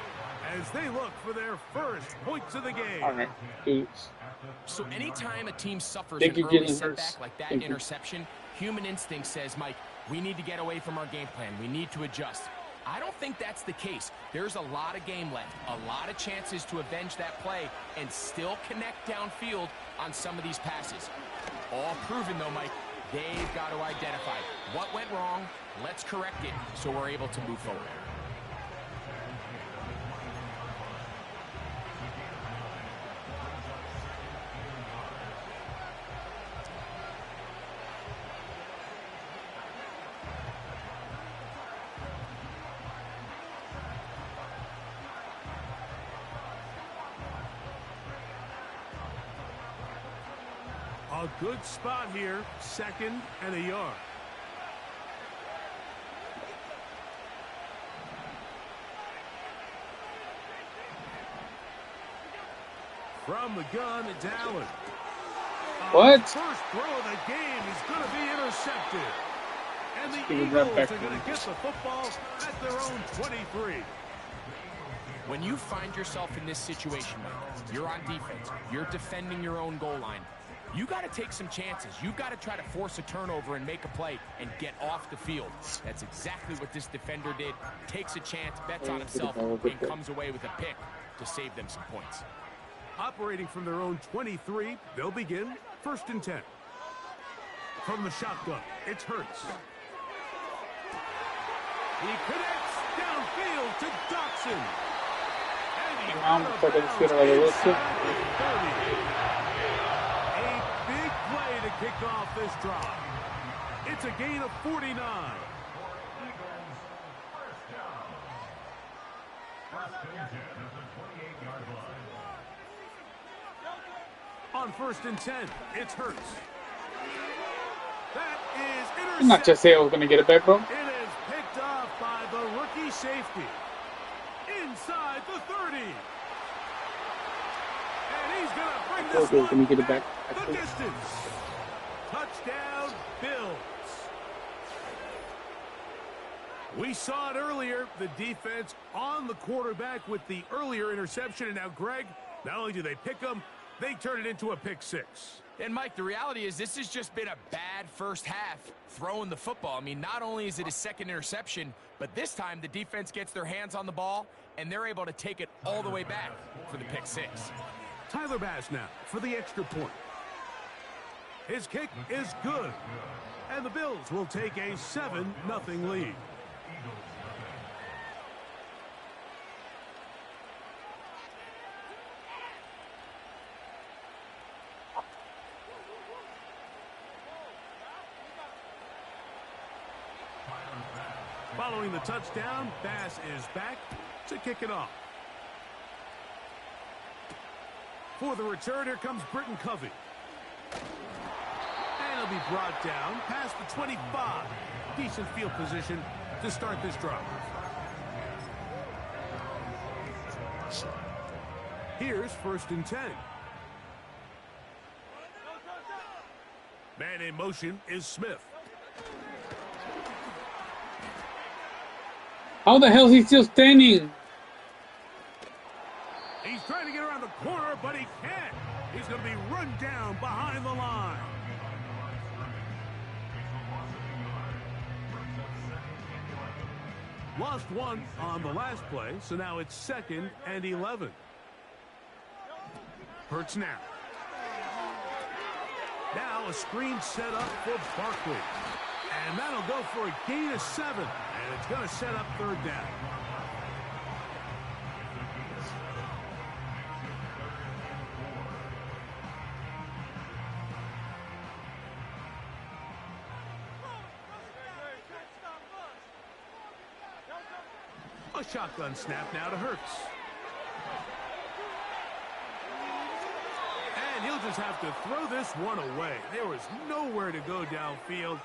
as they look for their first points of the game. All right. Oops. So anytime a team suffers an early setback like that interception, human instinct says, Mike, we need to get away from our game plan. We need to adjust. I don't think that's the case. There's a lot of game left, a lot of chances to avenge that play and still connect downfield on some of these passes. All proven, though, Mike, they've got to identify what went wrong, let's correct it so we're able to move forward. A good spot here, 2nd and a yard. From the gun, it's Allen. What? First throw of the game is going to be intercepted. And the Eagles are going to get the football at their own 23. When you find yourself in this situation, Mike, you're on defense, you're defending your own goal line, you got to take some chances. You've got to try to force a turnover and make a play and get off the field. That's exactly what this defender did. Takes a chance, bets on himself, and comes away with a pick to save them some points. Operating from their own 23, they'll begin 1st and 10. From the shotgun, it's Hurts. He connects downfield to Dotson. And he out of bounds inside the 30. A big play to kick off this drive. It's a gain of 49. On 1st and 10, it's Hurts. That is intercepted. I'm not just saying I was going to get it back, bro. It is picked off by the rookie safety. Inside the 30. And he's going to bring this one get it back. The distance. Touchdown, Bills. We saw it earlier, the defense on the quarterback with the earlier interception. And now, Greg, not only do they pick them, they turn it into a pick 6. And, Mike, the reality is this has just been a bad first half throwing the football. I mean, not only is it a 2nd interception, but this time the defense gets their hands on the ball, and they're able to take it all the way back for the pick 6. Tyler Bass now for the extra point. His kick is good, and the Bills will take a 7-0 lead. Following the touchdown, Bass is back to kick it off. For the return, here comes Britton Covey. And he'll be brought down past the 25. Decent field position to start this drive. Here's 1st and 10. Man in motion is Smith. How the hell is he still standing? He's trying to get around the corner, but he can't. He's going to be run down behind the line. Lost one on the last play, so now it's 2nd and 11. Hurts now. Now a screen set up for Barkley. And that'll go for a gain of 7. And it's going to set up third down. A shotgun snap now to Hurts. And he'll just have to throw this one away. There was nowhere to go downfield.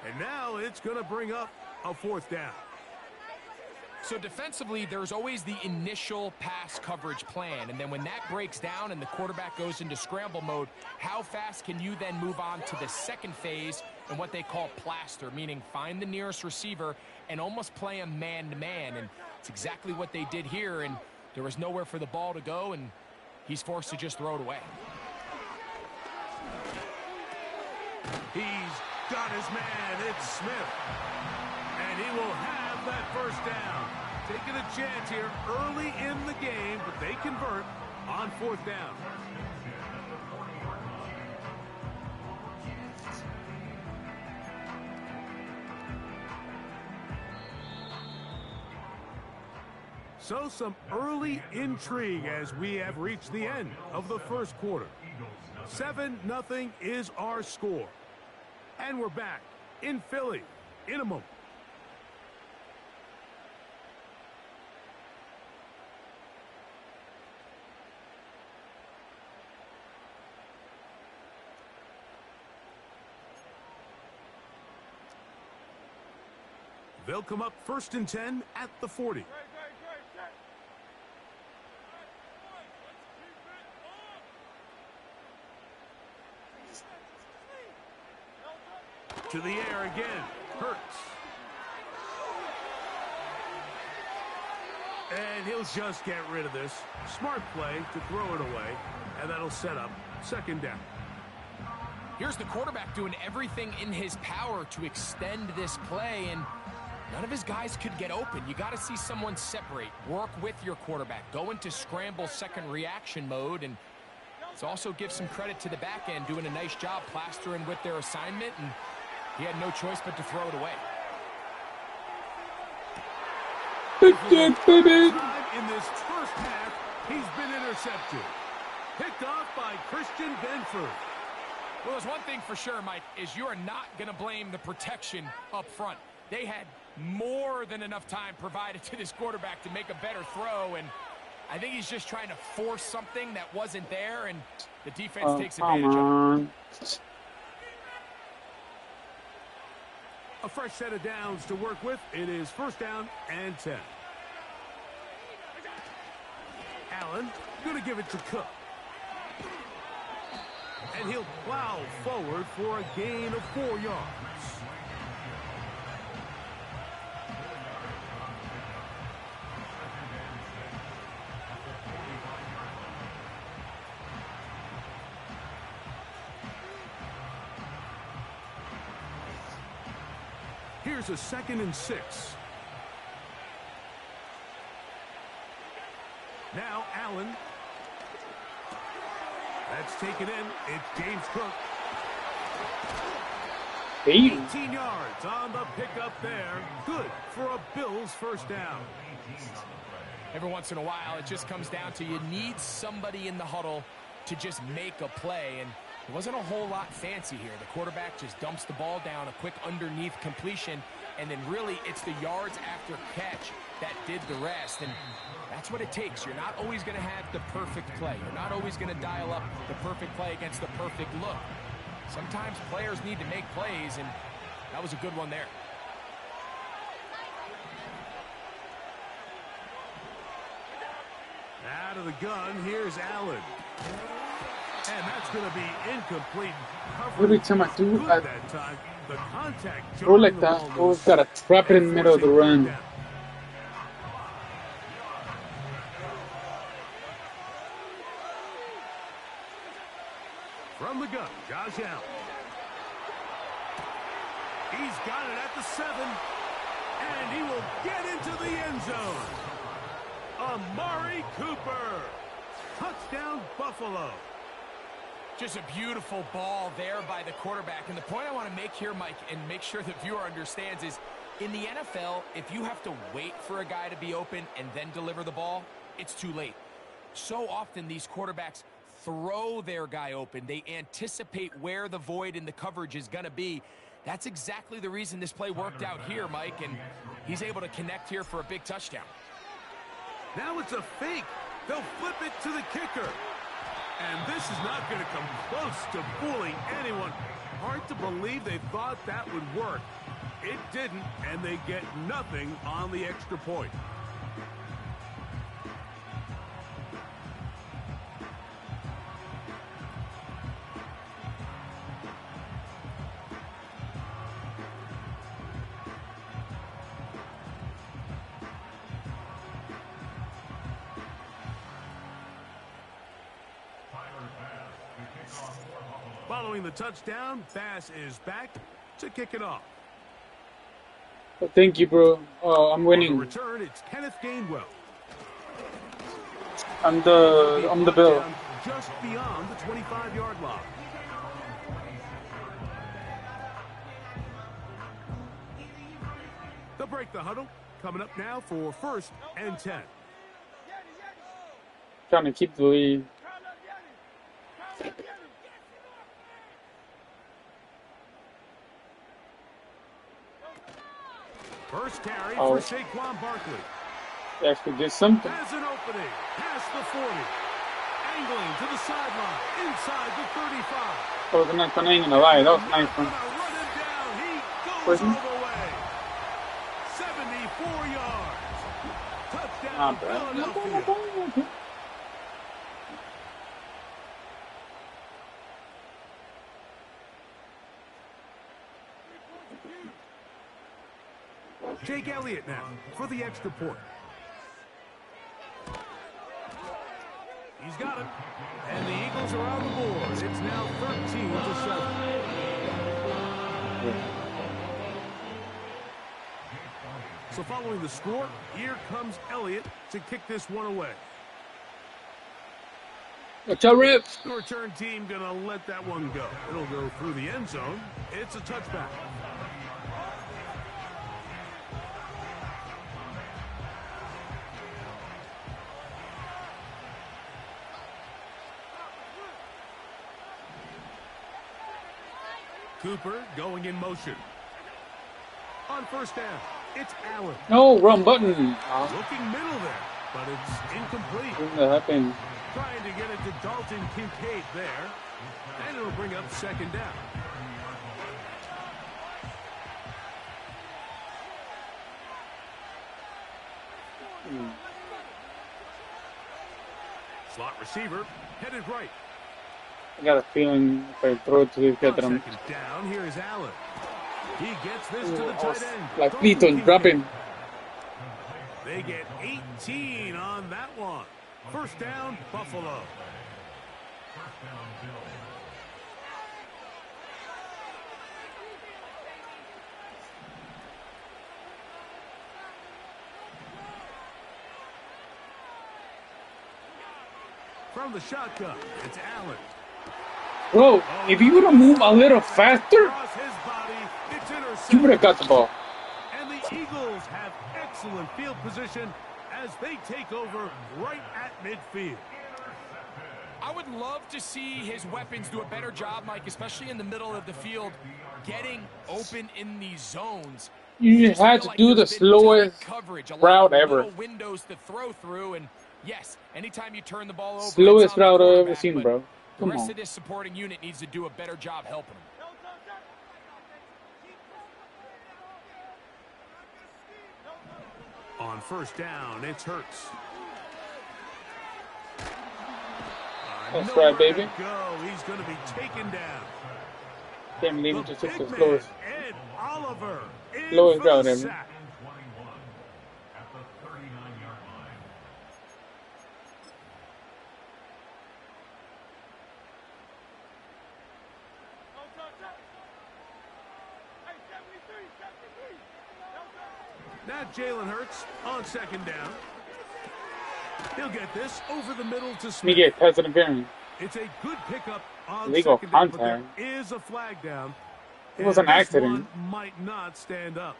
And now it's going to bring up a fourth down. So defensively, there's always the initial pass coverage plan. And then when that breaks down and the quarterback goes into scramble mode, how fast can you then move on to the second phase and what they call plaster, meaning find the nearest receiver and almost play him man-to-man. And it's exactly what they did here, and there was nowhere for the ball to go, and he's forced to just throw it away. He's got his man. It's Smith. And he will have that first down. Taking a chance here early in the game, but they convert on fourth down. So some early intrigue as we have reached the end of the first quarter. 7-0 is our score. And we're back in Philly in a moment. They'll come up 1st and 10 at the 40. To the air again. Hurts. And he'll just get rid of this. Smart play to throw it away. And that'll set up 2nd down. Here's the quarterback doing everything in his power to extend this play, and none of his guys could get open. You got to see someone separate, work with your quarterback, go into scramble second reaction mode, and let's also give some credit to the back end doing a nice job plastering with their assignment, and he had no choice but to throw it away. In this first half, he's been intercepted. Picked off by Christian Benford. Well, there's one thing for sure, Mike, is you are not going to blame the protection up front. They had more than enough time provided to this quarterback to make a better throw, and I think he's just trying to force something that wasn't there, and the defense takes advantage of it. A fresh set of downs to work with. It is 1st down and 10. Allen going to give it to Cook. And he'll plow forward for a gain of 4 yards. Here's a 2nd and 6. Now Allen. That's taken in. It's James Cook. 18 yards on the pickup there. Good for a Bills 1st down. Every once in a while, it just comes down to you need somebody in the huddle to just make a play, and it wasn't a whole lot fancy here. The quarterback just dumps the ball down, a quick underneath completion, and then really it's the yards after catch that did the rest, and that's what it takes. You're not always going to have the perfect play. You're not always going to dial up the perfect play against the perfect look. Sometimes players need to make plays, and that was a good one there. Out of the gun, here's Allen. And that's going to be incomplete. Every time I do that time, the contact throw like that, always got to trap it in the middle of the run. From the gun, Josh Allen. He's got it at the 7. And he will get into the end zone. Amari Cooper. Touchdown, Buffalo. Just a beautiful ball there by the quarterback. And the point I want to make here, Mike, and make sure the viewer understands is, in the NFL, if you have to wait for a guy to be open and then deliver the ball, it's too late. So often these quarterbacks throw their guy open. They anticipate where the void in the coverage is going to be. That's exactly the reason this play worked out here, Mike, and he's able to connect here for a big touchdown. Now it's a fake. They'll flip it to the kicker. And this is not going to come close to fooling anyone. Hard to believe they thought that would work. It didn't, and they get nothing on the extra point. Following the touchdown, Bass is back to kick it off. Oh, thank you, bro. Oh, I'm On the winning. return, it's Kenneth Gainwell. I'm the Bill. Just beyond the 25-yard line. They'll break the huddle. Coming up now for 1st and 10. Trying to keep the lead. First carry Oh. for Saquon Barkley. They actually did something. Has an opening. Past the 40. Angling to the sideline. Inside the 35. Oh, they're not going to lie. That was a nice one. Gonna run him down. He goes Where's he? all the way. 74 yards. Touchdown, Not bad. Not bad, not Philadelphia. bad, not bad. Jake Elliott now for the extra point. He's got it. And the Eagles are on the board. It's now 13-7. So following the score, here comes Elliott to kick this one away. Watch out, Rip. The return team going to let that one go. It'll go through the end zone. It's a touchback. Cooper going in motion. On first down, it's Allen. No, wrong button. Looking middle there, but it's incomplete. What happened? Trying to get it to Dalton Kincaid there. And it'll bring up 2nd down. Slot receiver headed right. I got a feeling if I throw it to this guy On that I'm 2nd down, here is Allen. He gets this to the tight end. like Dalton Pleaton, Kincaid. drop him. They get 18 on that one. First down, Buffalo. From the shotgun, it's Allen. Bro, if you would have moved a little faster, Across his body, it's you intercepted. would have got the ball. And the Eagles have excellent field position as they take over right at midfield. I would love to see his weapons do a better job, Mike, especially in the middle of the field, getting open in these zones. You Just had feel to like do the there's been slowest tight coverage, a lot route of ever. little windows to throw through, and yes, anytime you turn the ball over, Slowest it's on the route I've ever quarterback, seen, but bro. The Come rest on. of this supporting unit needs to do a better job helping him. On first down, it's Hurts. That's Nowhere right, baby. to go. He's going to be taken down. Can't believe The it just took big the man, slowest. Ed Oliver, in Slowest for the route ever. sack. Now Jalen Hurts on 2nd down. He'll get this over the middle to Smith. Miguel pass interference. It's a good pickup on Legal second down, but contact. there is a flag down. It was And an this accident. one might not stand up.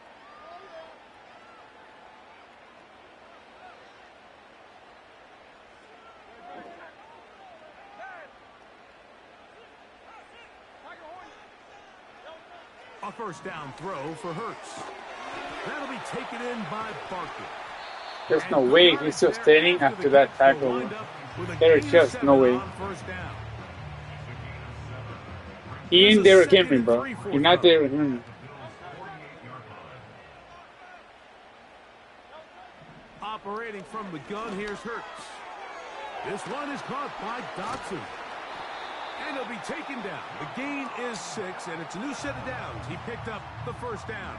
A first down throw for Hurts. That'll be taken in by Barkley. There's no way he's still standing after that tackle. There's just no way. He ain't Derrick Henry, bro. You're not Derrick Henry. Operating from the gun, here's Hurts. This one is caught by Dotson. And he'll be taken down. The gain is 6, and it's a new set of downs. He picked up the first down.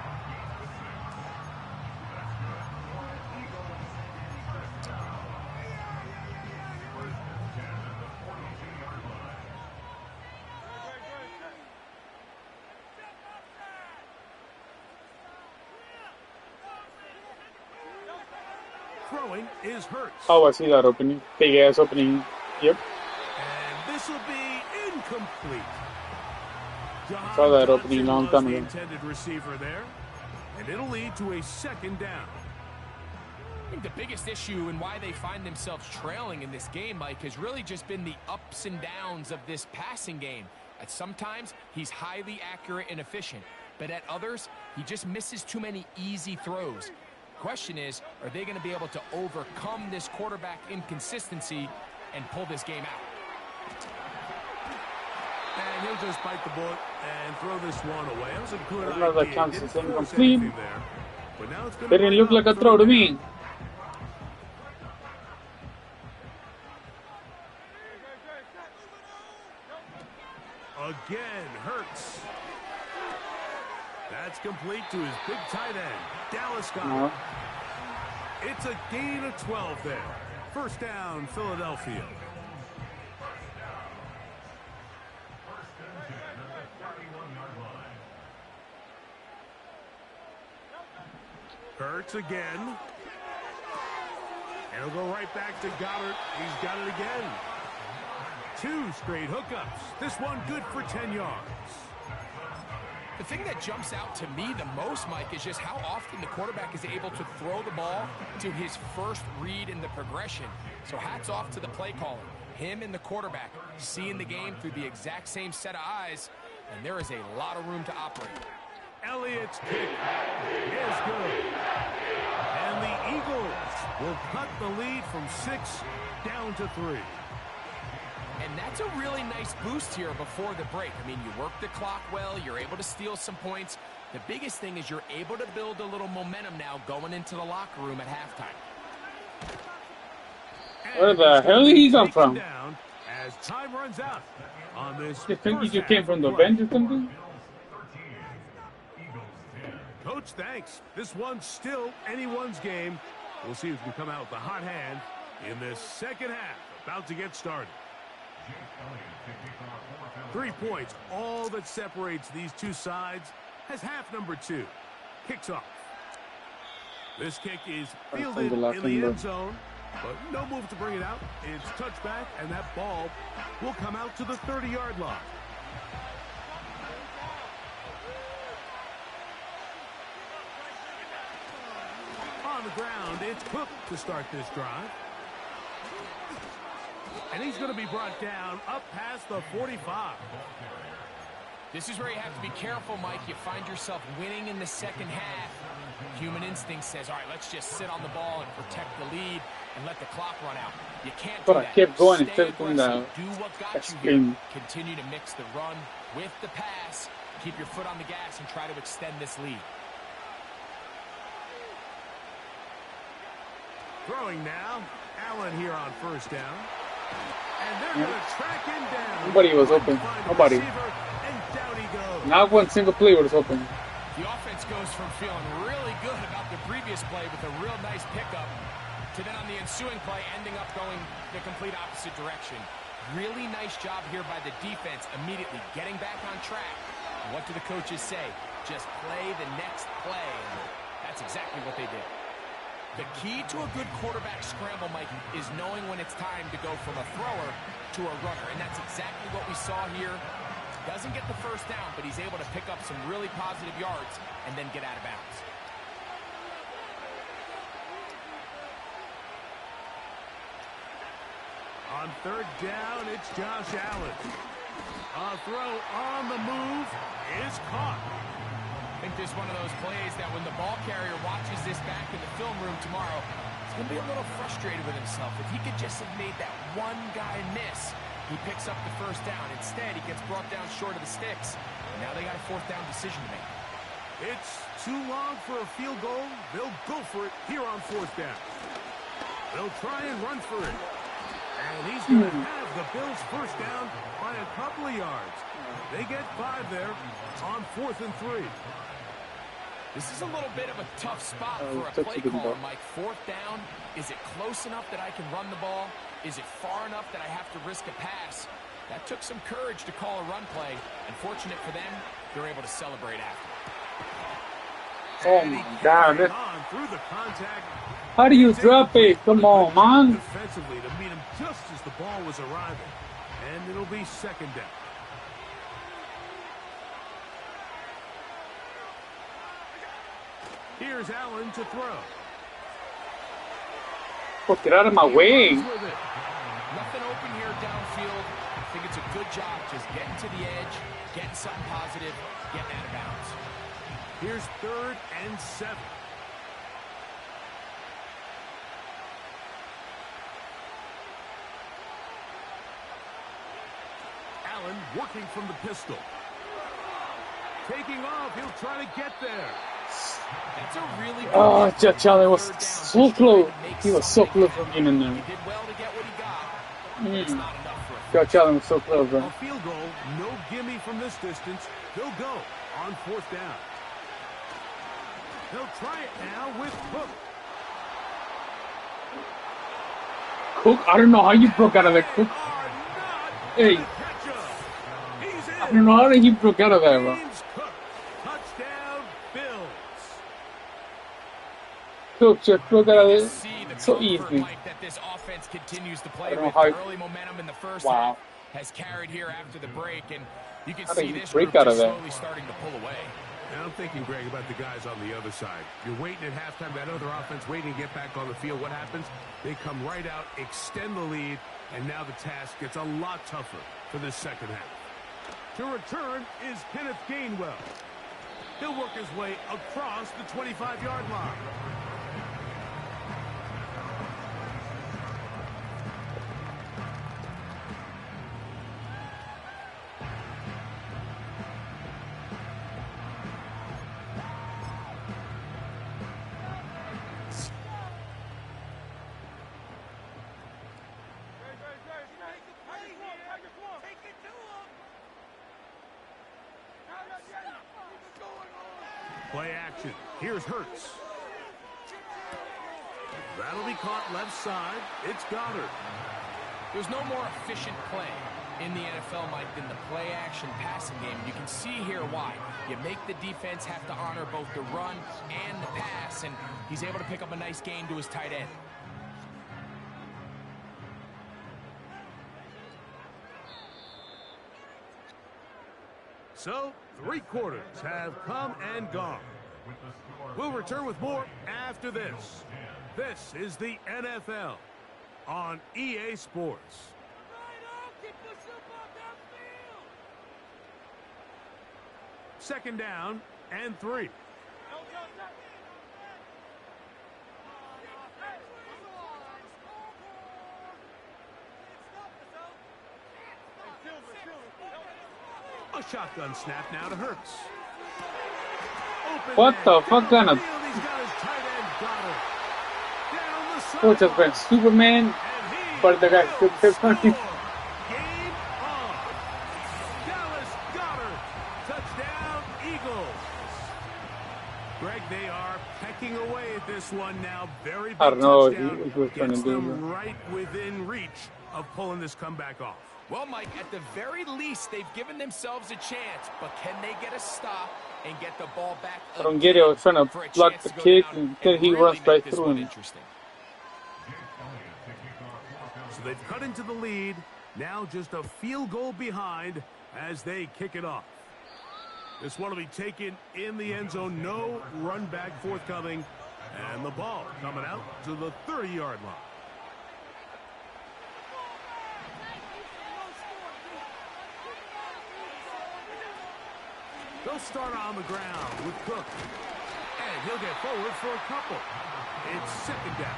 Throwing is Hurts. Oh, I see that opening. Big ass opening. Yep. And this will be incomplete. Saw that John opening Johnson long was time the ago. intended receiver there, and it'll lead to a second down. I think the biggest issue and why they find themselves trailing in this game, Mike, has really just been the ups and downs of this passing game. At sometimes, he's highly accurate and efficient, but at others, he just misses too many easy throws. Question is, are they going to be able to overcome this quarterback inconsistency and pull this game out? And he'll just bite the bullet and throw this one away. That was a good I know that idea. counts Didn't as force incomplete. anything there. But now it's gonna Didn't bring look up like a third throw to down. me. Again, Hurts. That's complete to his big tight end, Dallas Goedert. No. It's a gain of 12 there. First down, Philadelphia. Hurts again. And he'll go right back to Goddard. He's got it again. 2 straight hookups. This one good for 10 yards. The thing that jumps out to me the most, Mike, is just how often the quarterback is able to throw the ball to his first read in the progression. So hats off to the play caller. Him and the quarterback seeing the game through the exact same set of eyes, and there is a lot of room to operate. Elliott's kick is good. And the Eagles will cut the lead from 6 down to 3. And that's a really nice boost here before the break. I mean, you work the clock well, you're able to steal some points. The biggest thing is you're able to build a little momentum now going into the locker room at halftime. Where the hell did he come from? Down as time runs out on this. You think he first just came half from the of play. bench or something? Coach, thanks. This one's still anyone's game. We'll see who can come out with the hot hand in this second half. About to get started. 3 points, all that separates these two sides, as half number 2 kicks off. This kick is fielded in the end zone, but no move to bring it out. It's touchback, and that ball will come out to the 30-yard line. On the ground, it's Cook to start this drive. And he's going to be brought down up past the 45. This is where you have to be careful, Mike. You find yourself winning in the second half. Human instinct says, all right, let's just sit on the ball and protect the lead and let the clock run out. You can't do But I that. kept going and Stay kept going down. aggressive. Do what got That's you here. been- Continue to mix the run with the pass. Keep your foot on the gas and try to extend this lead. Throwing now. Allen here on first down. And they're going to track him down. Nobody was open. Find the Nobody. receiver, and down he goes. Not one single play was open. The offense goes from feeling really good about the previous play with a real nice pickup to then on the ensuing play ending up going the complete opposite direction. Really nice job here by the defense immediately getting back on track. What do the coaches say? Just play the next play. And that's exactly what they did. The key to a good quarterback scramble, Mike, is knowing when it's time to go from a thrower to a runner, and that's exactly what we saw here. Doesn't get the first down, but he's able to pick up some really positive yards and then get out of bounds. On third down, it's Josh Allen. A throw on the move is caught. I think this is one of those plays that when the ball carrier watches this back in the film room tomorrow, he's going to be a little frustrated with himself. If he could just have made that one guy miss, he picks up the first down. Instead, he gets brought down short of the sticks. And now they got a fourth down decision to make. It's too long for a field goal. They'll go for it here on fourth down. They'll try and run for it. And he's going to have the Bills first down by a couple of yards. They get 5 there on 4th and 3. This is a little bit of a tough spot for a play caller, Mike. Fourth down, is it close enough that I can run the ball? Is it far enough that I have to risk a pass? That took some courage to call a run play. And fortunate for them, they're able to celebrate after. Oh my God. Through the contact. How do you drop it? Come on, man. Defensively to meet him just as the ball was arriving. And it'll be second down. Here's Allen to throw. Oh, get out of my way. Nothing open here downfield. I think it's a good job just getting to the edge, getting something positive, getting out of bounds. Here's 3rd and 7. Allen working from the pistol. Taking off, he'll try to get there. That's a really good Josh Allen was so close. He was so close from being in there. He did well to get what he got. It's not enough for a Josh Allen was so close, bro. A field goal, no gimme from this distance. They'll go on 4th down. They'll try it now with Cook. Cook, I don't know how you broke out of that, Cook. Hey, I don't know how he broke out of that, bro. Touchdown, Bills. Cook just broke out of it so easy. That this offense continues to play I don't know with. how. Early momentum in the first Wow. half has carried here after the break, and you can How see did he this break group out of just that? slowly starting to pull away. And I'm thinking, Greg, about the guys on the other side. You're waiting at halftime, that other offense waiting to get back on the field. What happens? They come right out, extend the lead, and now the task gets a lot tougher for this second half. To return is Kenneth Gainwell. He'll work his way across the 25-yard line. Play action. Here's Hurts. That'll be caught left side. It's Goddard. There's no more efficient play in the NFL, Mike, than the play-action passing game. You can see here why. You make the defense have to honor both the run and the pass, and he's able to pick up a nice gain to his tight end. So, 3 quarters have come and gone. We'll return with more after this. This is the NFL on EA Sports. Second down and 3. A shotgun snap now to Hurts. Open What the fuck kind of... He's got his tight end Goddard. Down the side. Coach has been Superman, but the guy took his country. Game on. Dallas Goddard. Touchdown, Eagles. Greg, they are pecking away at this one now. Very big I don't know touchdown. what he was trying to Gets do. them right within reach of pulling this comeback off. Well, Mike, at the very least, they've given themselves a chance, but can they get a stop and get the ball back? I don't get it. I was trying to block the kick, and then he runs right through him. Interesting. So they've cut into the lead. Now just a field goal behind as they kick it off. This one will be taken in the end zone. No run back forthcoming. And the ball coming out to the 30-yard line. They'll start on the ground with Cook. And he'll get forward for a couple. It's second down.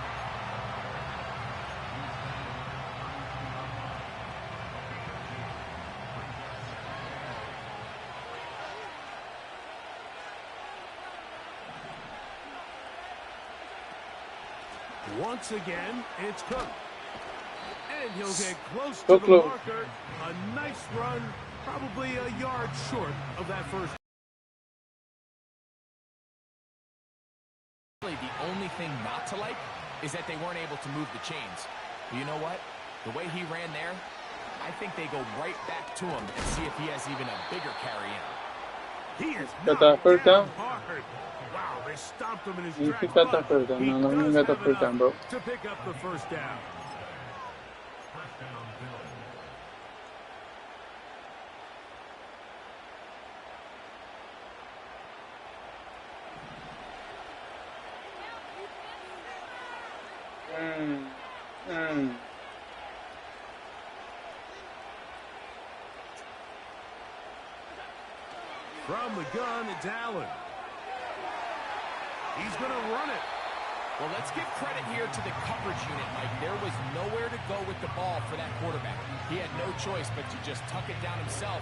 Once again, it's Cook. And he'll get close to the marker. A nice run, probably a yard short of that first. The only thing not to like is that they weren't able to move the chains. But you know what? The way he ran there, I think they go right back to him and see if he has even a bigger carry in. He is got that first down? Hard. Wow, they stopped him in his You tracks. got that first down. No, no, you got that first down, bro. To pick up the first down. From the gun, it's Allen. He's going to run it. Well, let's give credit here to the coverage unit, Mike. There was nowhere to go with the ball for that quarterback. He had no choice but to just tuck it down himself,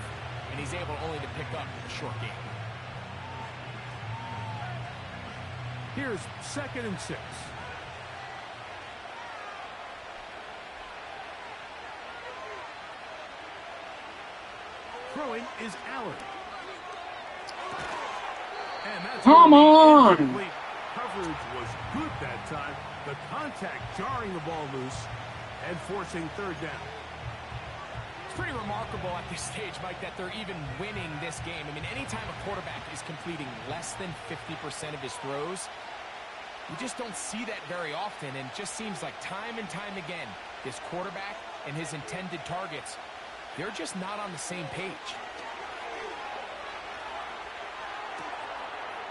and he's able only to pick up a short gain. Here's 2nd and 6. Throwing is Allen. And that's Come on! incomplete. Coverage was good that time. The contact jarring the ball loose and forcing 3rd down. It's pretty remarkable at this stage, Mike, that they're even winning this game. I mean, anytime a quarterback is completing less than 50% of his throws, you just don't see that very often, and it just seems like time and time again, this quarterback and his intended targets, they're just not on the same page.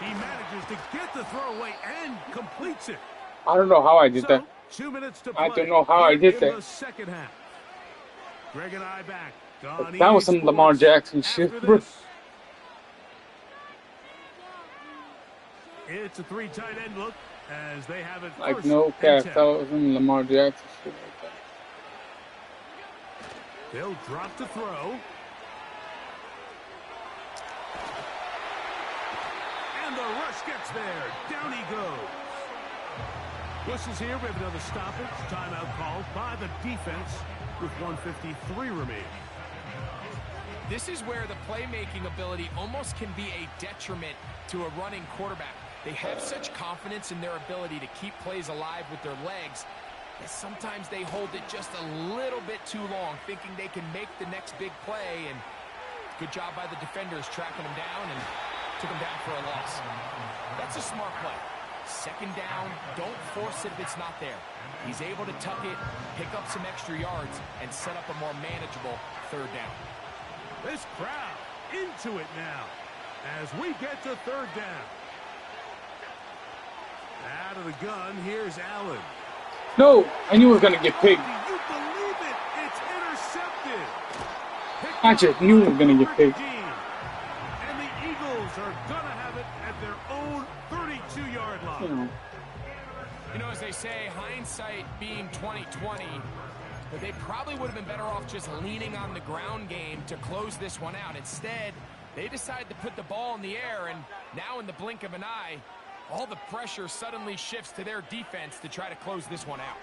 He manages to get the throw away and completes it. I don't know how I did that. 2 minutes to play. I don't know how I did in that. the second half. Greg and I back. Don That was some East Lamar Sports Jackson after shit, bro. this. It's a 3 tight end look as they have it Like, first no and cap. 10. That was some Lamar Jackson shit like that. They'll drop to throw. And the rush gets there. Down he goes. Whistles here. We have another stoppage. Timeout called by the defense with 1:53 remaining. This is where the playmaking ability almost can be a detriment to a running quarterback. They have such confidence in their ability to keep plays alive with their legs that sometimes they hold it just a little bit too long, thinking they can make the next big play. And good job by the defenders tracking him down and took him down for a loss. That's a smart play. 2nd down, don't force it if it's not there. He's able to tuck it, pick up some extra yards, and set up a more manageable 3rd down. This crowd into it now as we get to 3rd down. Out of the gun, here's Allen. No, I knew it was gonna get picked. Do you believe it? It's intercepted. I just knew it was gonna get picked. And the Eagles are gonna have it at their own 32-yard line. You know, as they say, hindsight being 20/20, but they probably would have been better off just leaning on the ground game to close this one out. Instead, they decided to put the ball in the air, and now in the blink of an eye, all the pressure suddenly shifts to their defense to try to close this one out.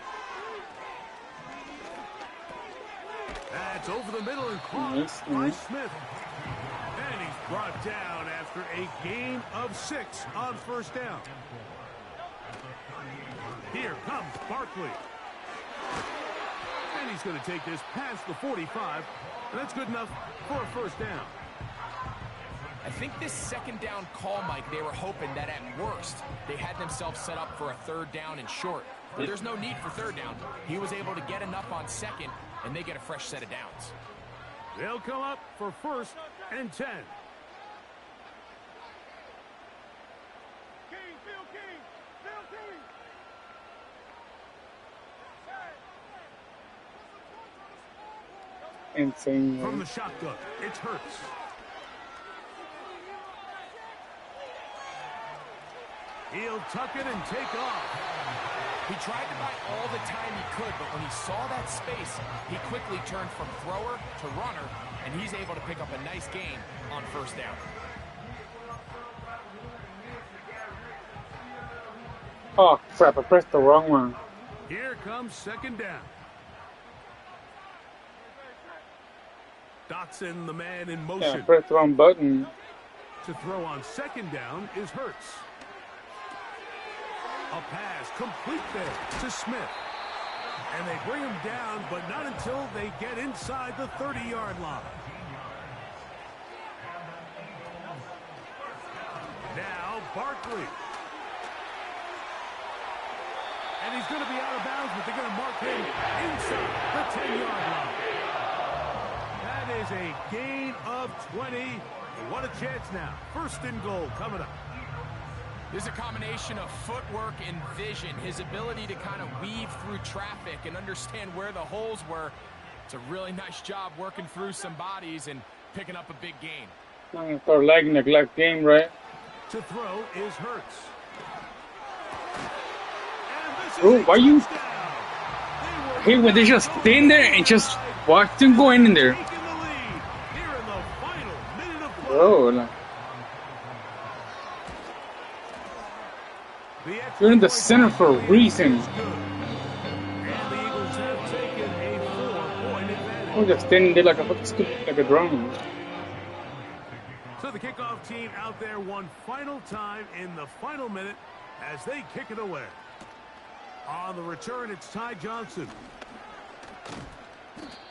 That's over the middle and caught by Smith. And he's brought down after a gain of 6 on 1st down. Here comes Barkley. And he's going to take this past the 45, and that's good enough for a first down. I think this second down call, Mike, they were hoping that at worst they had themselves set up for a third down and short. But there's no need for third down. He was able to get enough on second, and they get a fresh set of downs. They'll come up for 1st and 10. Insane. From the shotgun, it's Hurts. He'll tuck it and take off. He tried to buy all the time he could, but when he saw that space, he quickly turned from thrower to runner, and he's able to pick up a nice gain on first down. Oh, crap. I pressed the wrong one. Here comes second down. Dotson, the man in motion. Yeah, I pressed the wrong button. To throw on second down is Hurts. A pass complete there to Smith. And they bring him down, but not until they get inside the 30-yard line. Now Barkley. And he's going to be out of bounds, but they're going to mark him inside the 10-yard line. That is a gain of 20. What a chance now. 1st and goal coming up. There's a combination of footwork and vision, his ability to kind of weave through traffic and understand where the holes were. It's a really nice job working through some bodies and picking up a big gain. I'm going to start lagging the Glock game, right? To throw is Hurts. Bro, why you... Hey, when they just stand there and just watch them go in there. Bro, like... You're in the center for a reason. I'm just standing there like a fucking stupid, like a drone. So the kickoff team out there one final time in the final minute as they kick it away. On the return, it's Ty Johnson.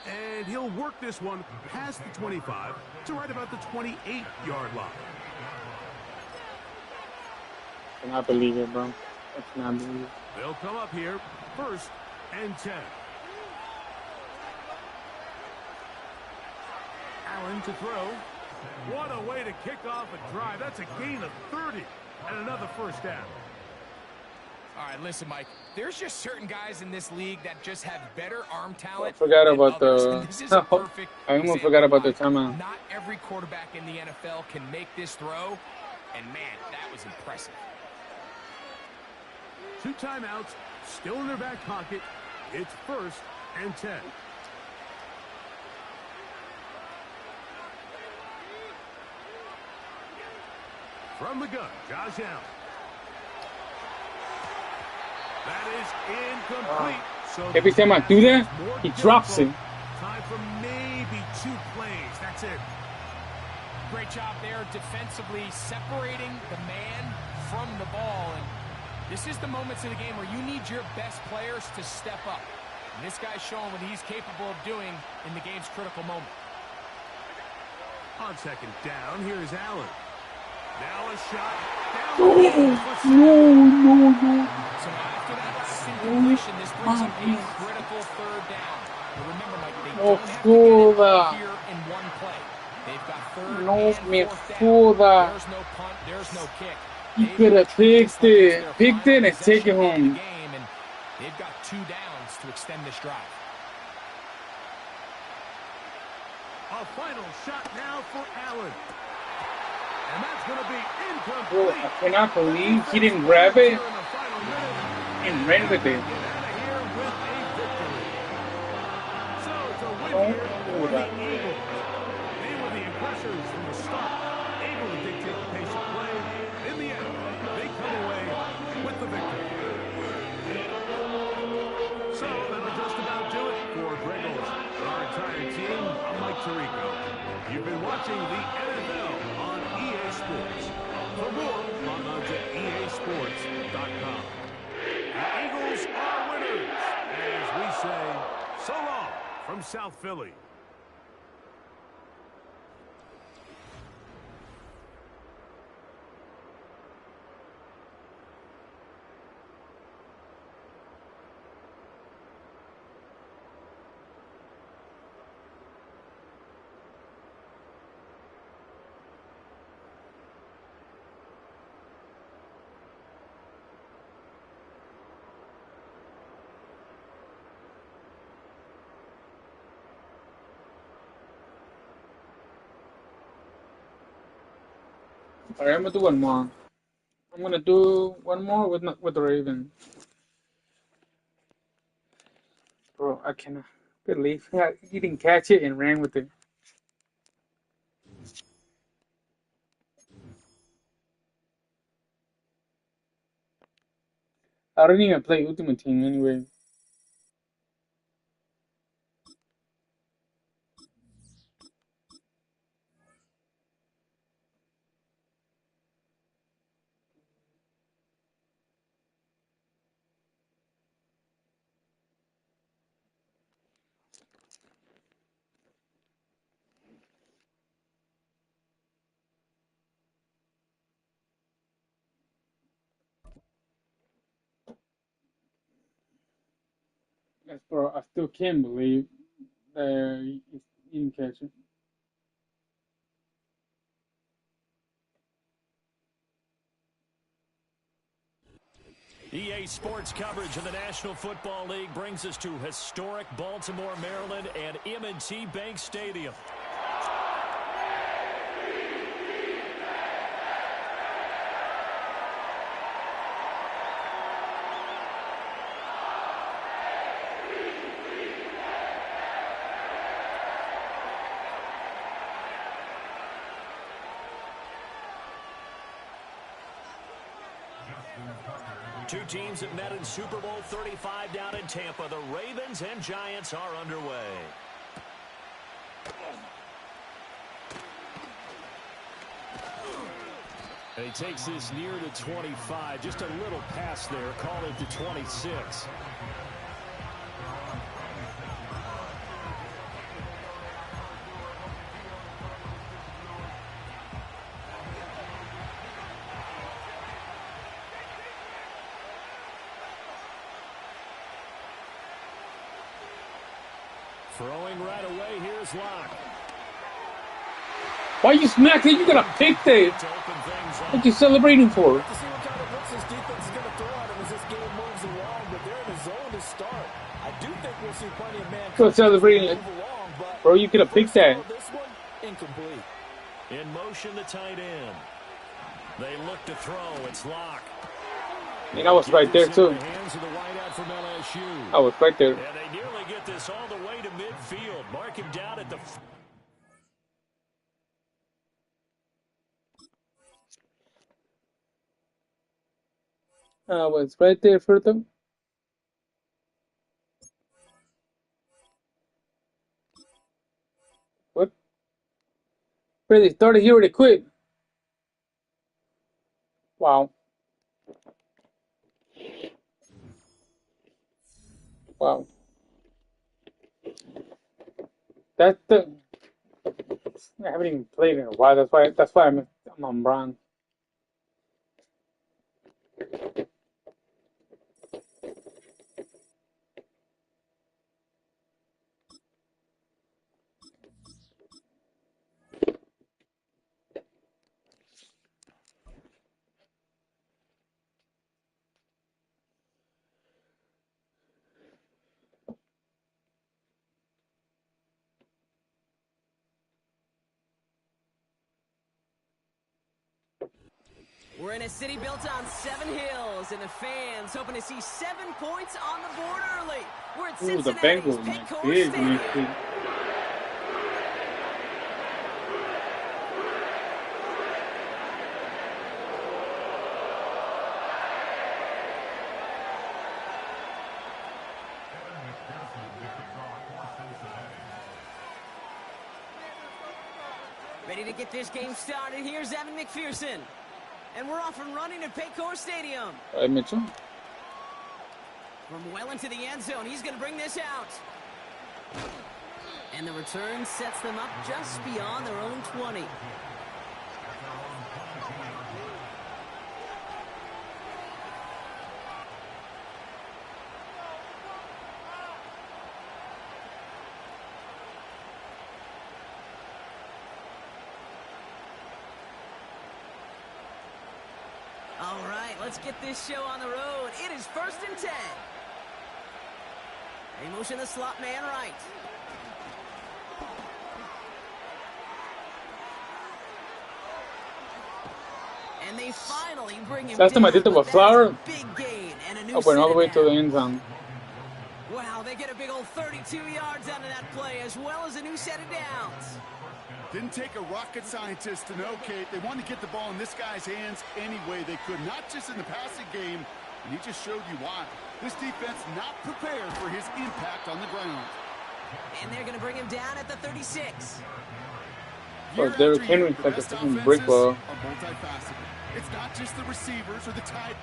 And he'll work this one past the 25 to right about the 28-yard line. I cannot believe it, bro. I cannot believe it. They'll come up here 1st and 10. Allen to throw. What a way to kick off a drive. That's a gain of 30 and another first down. All right, listen, Mike. There's just certain guys in this league that just have better arm talent. I forgot than about others. the... And this is a perfect I almost example forgot about the why timeout. Not every quarterback in the NFL can make this throw, and man, that was impressive. 2 timeouts, still in their back pocket. It's 1st and 10. From the gun, Josh Allen. That is incomplete. So every time I do that, he drops it. Time for maybe 2 plays. That's it. Great job there defensively separating the man from the ball. And this is the moments of the game where you need your best players to step up. And this guy's showing what he's capable of doing in the game's critical moment. On second down, here's Allen. Now a shot. No. So after that last incompletion, this brings him a critical third down. But remember, Mike, they don't have to get it here in one play. They've got third and fourth down. There's no punt, there's no kick. He could have picked it and taken it home. And they've got 2 downs to extend this drive. A final shot now for Allen. And that's going to be incomplete. Bro, I cannot believe he didn't grab it and ran with it. So it's a win here for the Eagles. They were the aggressors from the start, able to dictate the pace of play. In the end, they come away with the victory. So that'll just about do it for Greg Olsen and our entire team. I'm Mike Tirico. You've been watching the NFL on EA Sports. For more, log on to EASports.com. The Eagles are winners, as we say, So long from South Philly. Alright, I'm gonna do one more. I'm gonna do one more with the Raven. Bro, I cannot believe he didn't catch it and ran with it. I don't even play Ultimate Team anyway. Yes, bro, I still can't believe that he didn't catch it. EA Sports coverage of the National Football League brings us to historic Baltimore, Maryland, and M&T Bank Stadium. Two teams have met in Super Bowl 35 down in Tampa. The Ravens and Giants are underway. And he takes this near to 25. Just a little pass there. Call it to 26. Throwing right away, here's Locke. Why you smack it? You gotta pick that. What you celebrating for? To see what kind of blitz this defense is going to throw at him as this game moves along, but they're in a zone to start. I do think we'll see plenty of man Go celebrating it. Bro, you could have picked that. This one, incomplete. In motion, the tight end. They look to throw. It's Locke. And I was right there too. I was right there. And they nearly get this all the way to midfield. Mark him down at the... I was right there for them. What? Really started, he already quit. Wow. Wow. That's the... I haven't even played in a while. That's why I'm on bronze. We're in a city built on 7 hills, and the fans hoping to see 7 points on the board early. We're at Ooh, the Cincinnati's Bengals, Pit Core big, Stadium. big. Ready to get this game started. Here's Evan McPherson. And we're off and running at Paycor Stadium. Mitchell. From well into the end zone, he's going to bring this out. And the return sets them up just beyond their own 20. All right, let's get this show on the road. It is 1st and 10. They motion the slot man right. And they finally bring him Last time I down, did the but that's flower. a big gain and a new Oh, went all the way set to the down. end zone. Wow, they get a big old 32 yards out of that play, as well as a new set of downs. Didn't take a rocket scientist to know, Kate. They wanted to get the ball in this guy's hands any way they could, not just in the passing game, and he just showed you why. This defense not prepared for his impact on the ground. And they're going to bring him down at the 36. Oh, Derrick Henry like a fucking brick wall. Are multifaceted. It's not just the receivers or the tight.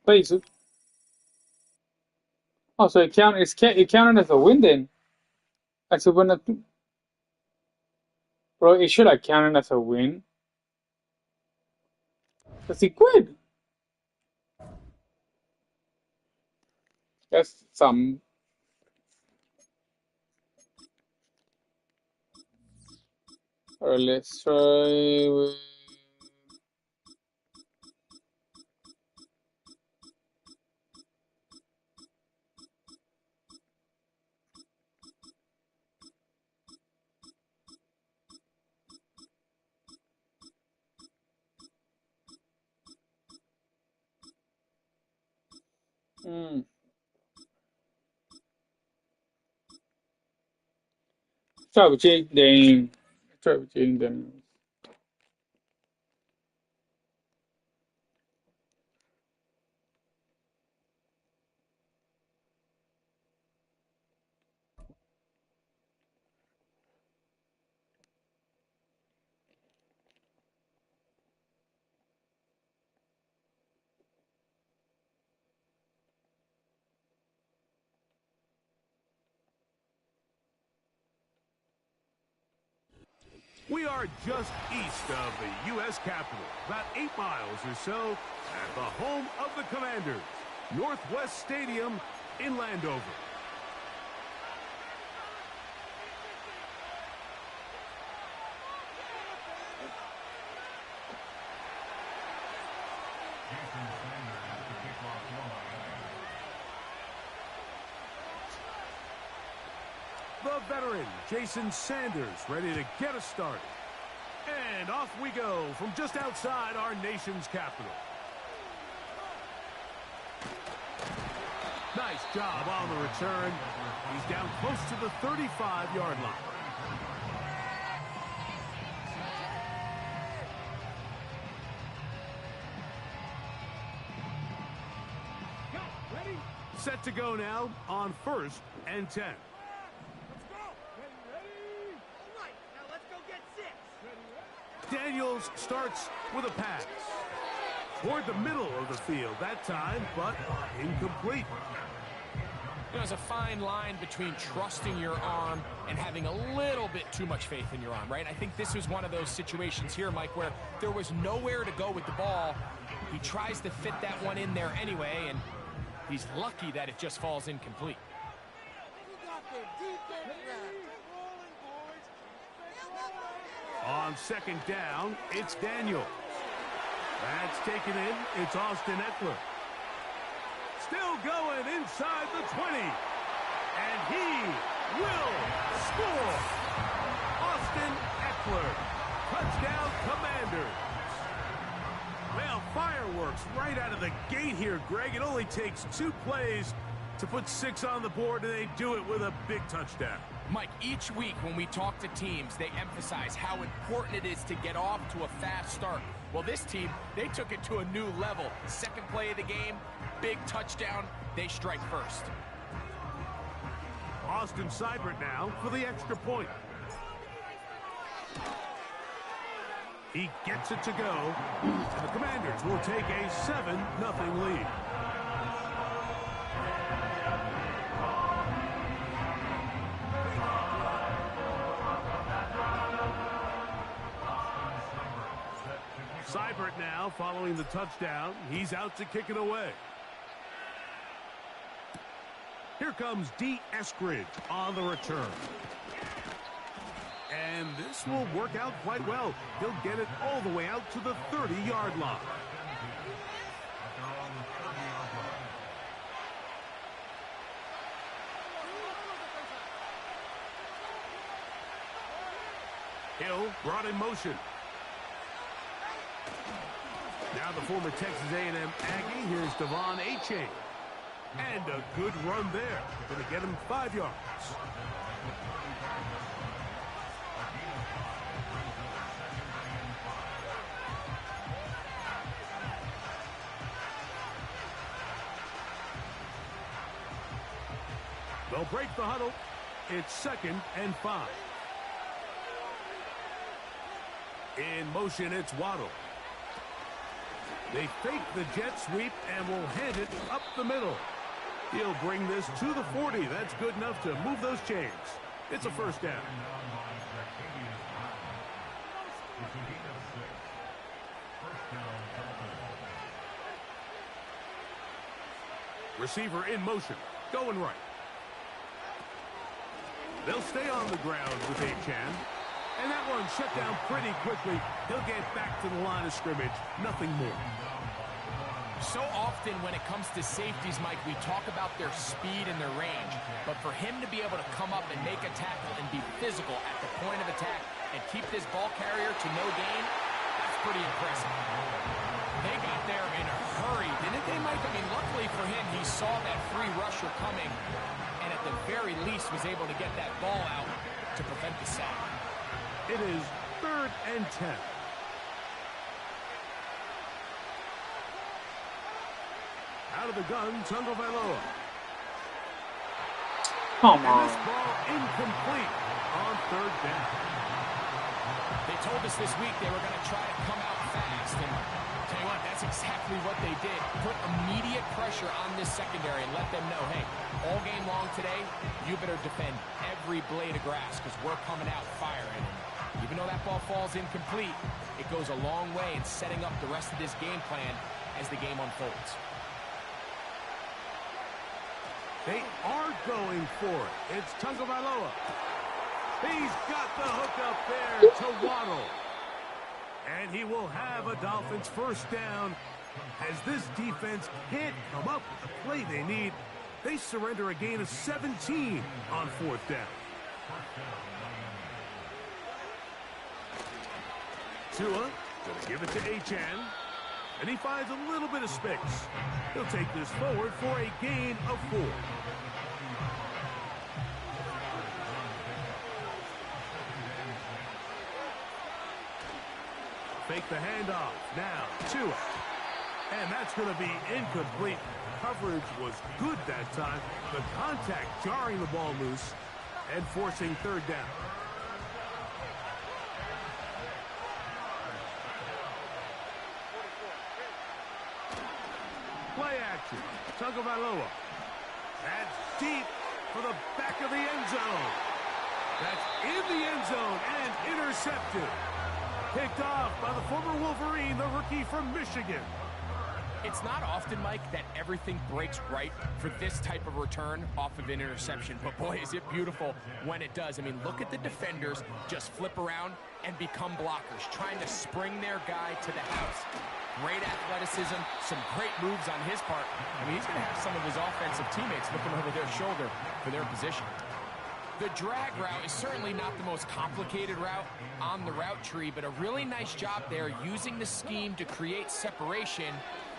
Wait, so, oh, so it counted as a win then. Like, so when bro, it should have counted as a win. Cause he quit. That's some. Alright, let's try with. Try with Jake Dane. Try with Jake Dane. We are just east of the U.S. Capitol, about 8 miles or so, at the home of the Commanders, Northwest Stadium in Landover. The veteran, Jason Sanders, ready to get us started. And off we go from just outside our nation's capital. Nice job on the return. He's down close to the 35-yard line. Set to go now on 1st and 10. Daniels starts with a pass. Toward the middle of the field that time, but incomplete. You know, there's a fine line between trusting your arm and having a little bit too much faith in your arm, right? I think this was one of those situations here, Mike, where there was nowhere to go with the ball. He tries to fit that one in there anyway, and he's lucky that it just falls incomplete. On 2nd down, it's Daniel. That's taken in. It's Austin Eckler. Still going inside the 20. And he will score. Austin Eckler. Touchdown, Commanders. Well, fireworks right out of the gate here, Greg. It only takes 2 plays to put 6 on the board, and they do it with a big touchdown. Mike, each week when we talk to teams, they emphasize how important it is to get off to a fast start. Well, this team, they took it to a new level. 2nd play of the game, big touchdown, they strike first. Austin Seibert now for the extra point. He gets it to go, and the Commanders will take a 7-0 lead. Seibert now following the touchdown. He's out to kick it away. Here comes D. Eskridge on the return. And this will work out quite well. He'll get it all the way out to the 30-yard line. Hill brought in motion. Now the former Texas A&M Aggie. Here's Devon Achane. And a good run there. Going to get him 5 yards. They'll break the huddle. It's 2nd and 5. In motion, it's Waddle. They fake the jet sweep and will hand it up the middle. He'll bring this to the 40. That's good enough to move those chains. It's a first down. Receiver in motion. Going right. They'll stay on the ground with Achane. And that one shut down pretty quickly. He'll get back to the line of scrimmage. Nothing more. So often when it comes to safeties, Mike, we talk about their speed and their range. But for him to be able to come up and make a tackle and be physical at the point of attack and keep this ball carrier to no gain, that's pretty impressive. They got there in a hurry, didn't they, Mike? I mean, luckily for him, he saw that free rusher coming and at the very least was able to get that ball out to prevent the sack. It is 3rd and 10. Out of the gun, Tagovailoa. Come And on. this ball incomplete on 3rd down. They told us this week they were going to try to come out fast, and tell you what, that's exactly what they did. Put immediate pressure on this secondary and let them know, hey, all game long today, you better defend every blade of grass because we're coming out firing. And even though that ball falls incomplete, it goes a long way in setting up the rest of this game plan as the game unfolds. They are going for it. It's Tagovailoa. He's got the hook up there to Waddle. And he will have a Dolphins first down as this defense can't come up with the play they need. They surrender a gain of 17 on 4th down. Tua going to give it to Achane. And he finds a little bit of space. He'll take this forward for a gain of 4. Fake the handoff. Now, Tua. And that's going to be incomplete. Coverage was good that time. The contact jarring the ball loose and forcing 3rd down. Play action. Tagovailoa. That's deep for the back of the end zone. That's in the end zone and intercepted. Picked off by the former Wolverine, the rookie from Michigan. It's not often, Mike, that everything breaks right for this type of return off of an interception. But boy, is it beautiful when it does. I mean, look at the defenders just flip around and become blockers, trying to spring their guy to the house. Great athleticism, some great moves on his part. I mean, he's going to have some of his offensive teammates looking over their shoulder for their position. The drag route is certainly not the most complicated route on the route tree, but a really nice job there using the scheme to create separation.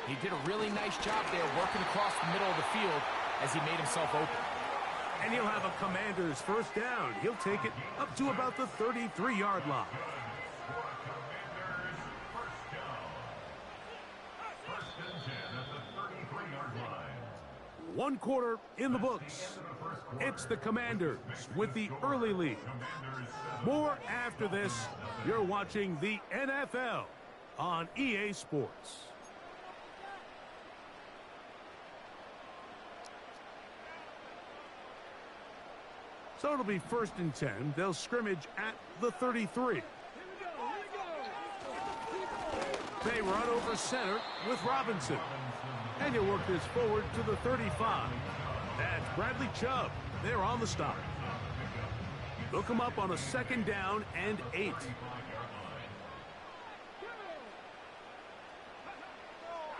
He did a really nice job there working across the middle of the field as he made himself open. And he'll have a Commander's first down. He'll take it up to about the 33-yard line. One quarter in the books. It's the Commanders with the early lead. More after this. You're watching the NFL on EA Sports. So it'll be 1st and 10. They'll scrimmage at the 33. They run over center with Robinson. And you work this forward to the 35. That's Bradley Chubb. They're on the stop. They'll come up on a 2nd down and 8.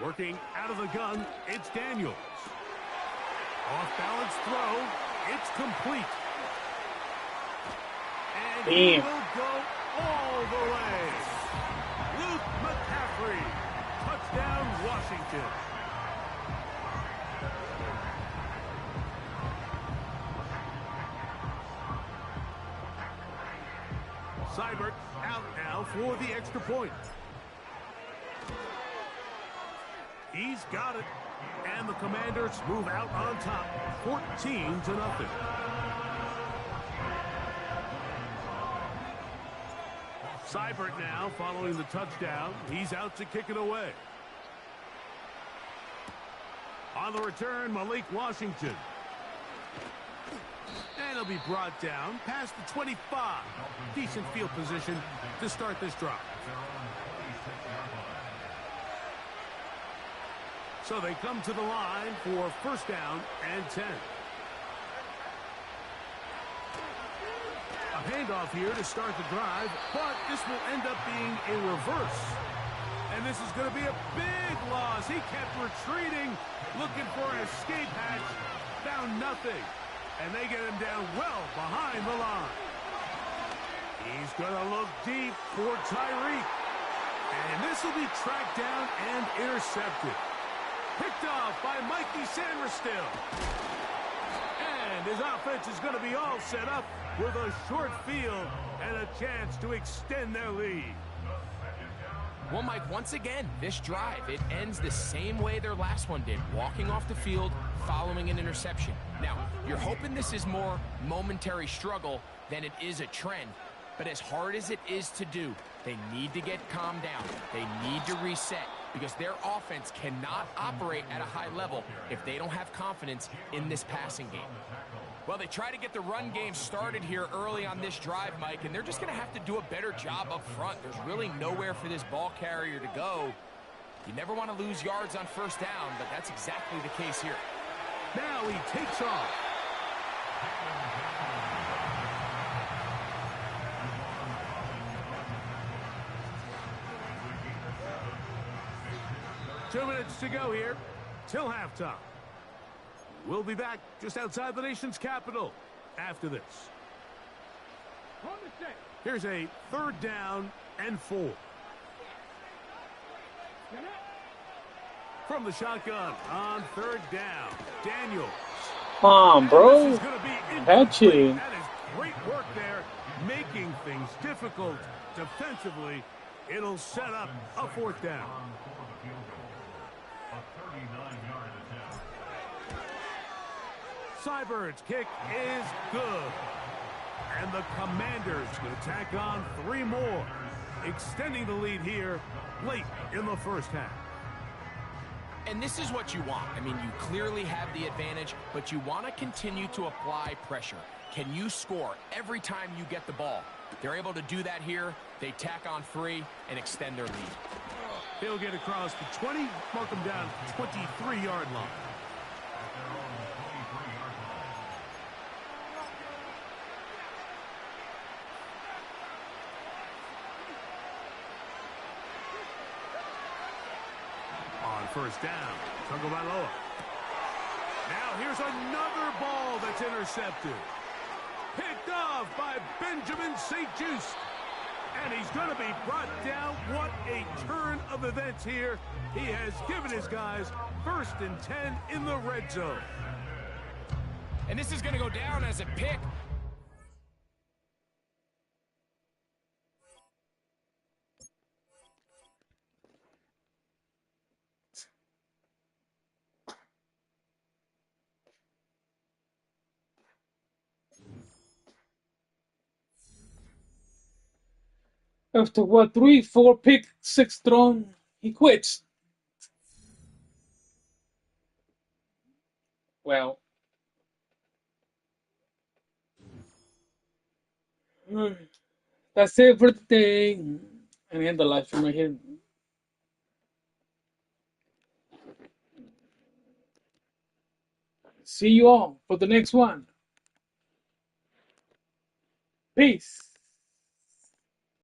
Working out of the gun, it's Daniels. Off-balance throw. It's complete. And he will go all the way. Luke McCaffrey. Touchdown, Washington. Seibert out now for the extra point. He's got it. And the Commanders move out on top, 14-0. Seibert now following the touchdown. He's out to kick it away. On the return, Malik Washington. And he'll be brought down past the 25. Decent field position to start this drive. So they come to the line for 1st down and 10. A handoff here to start the drive, but this will end up being a reverse. And this is going to be a big loss. He kept retreating, looking for an escape hatch. Found nothing. And they get him down well behind the line. He's going to look deep for Tyreek. And this will be tracked down and intercepted. Picked off by Mikey Sanders-Still. And his offense is going to be all set up with a short field and a chance to extend their lead. Well, Mike, once again, this drive, it ends the same way their last one did, walking off the field, following an interception. Now, you're hoping this is more momentary struggle than it is a trend, but as hard as it is to do, they need to get calmed down. They need to reset because their offense cannot operate at a high level if they don't have confidence in this passing game. Well, they try to get the run game started here early on this drive, Mike, and they're just going to have to do a better job up front. There's really nowhere for this ball carrier to go. You never want to lose yards on 1st down, but that's exactly the case here. Now he takes off. Two minutes to go here till halftime. We'll be back just outside the nation's capital after this. Here's a 3rd down and 4. From the shotgun on 3rd down, Daniels. Come on, bro. Catch it. That is great work there, making things difficult defensively. It'll set up a 4th down. Seibert's kick is good. And the Commanders will tack on 3 more, extending the lead here late in the 1st half. And this is what you want. I mean, you clearly have the advantage, but you want to continue to apply pressure. Can you score every time you get the ball? They're able to do that here. They tack on 3 and extend their lead. He'll get across the 20, mark him down 23-yard line. On 1st down, Tagovailoa. Now here's another ball that's intercepted. Picked off by Benjamin St-Juste. And he's going to be brought down. What a turn of events here. He has given his guys 1st and 10 in the red zone. And this is going to go down as a pick. After what, 3, 4 pick, 6 thrown, he quits. Well, that's it for the day. And end the live stream right here. See you all for the next one. Peace.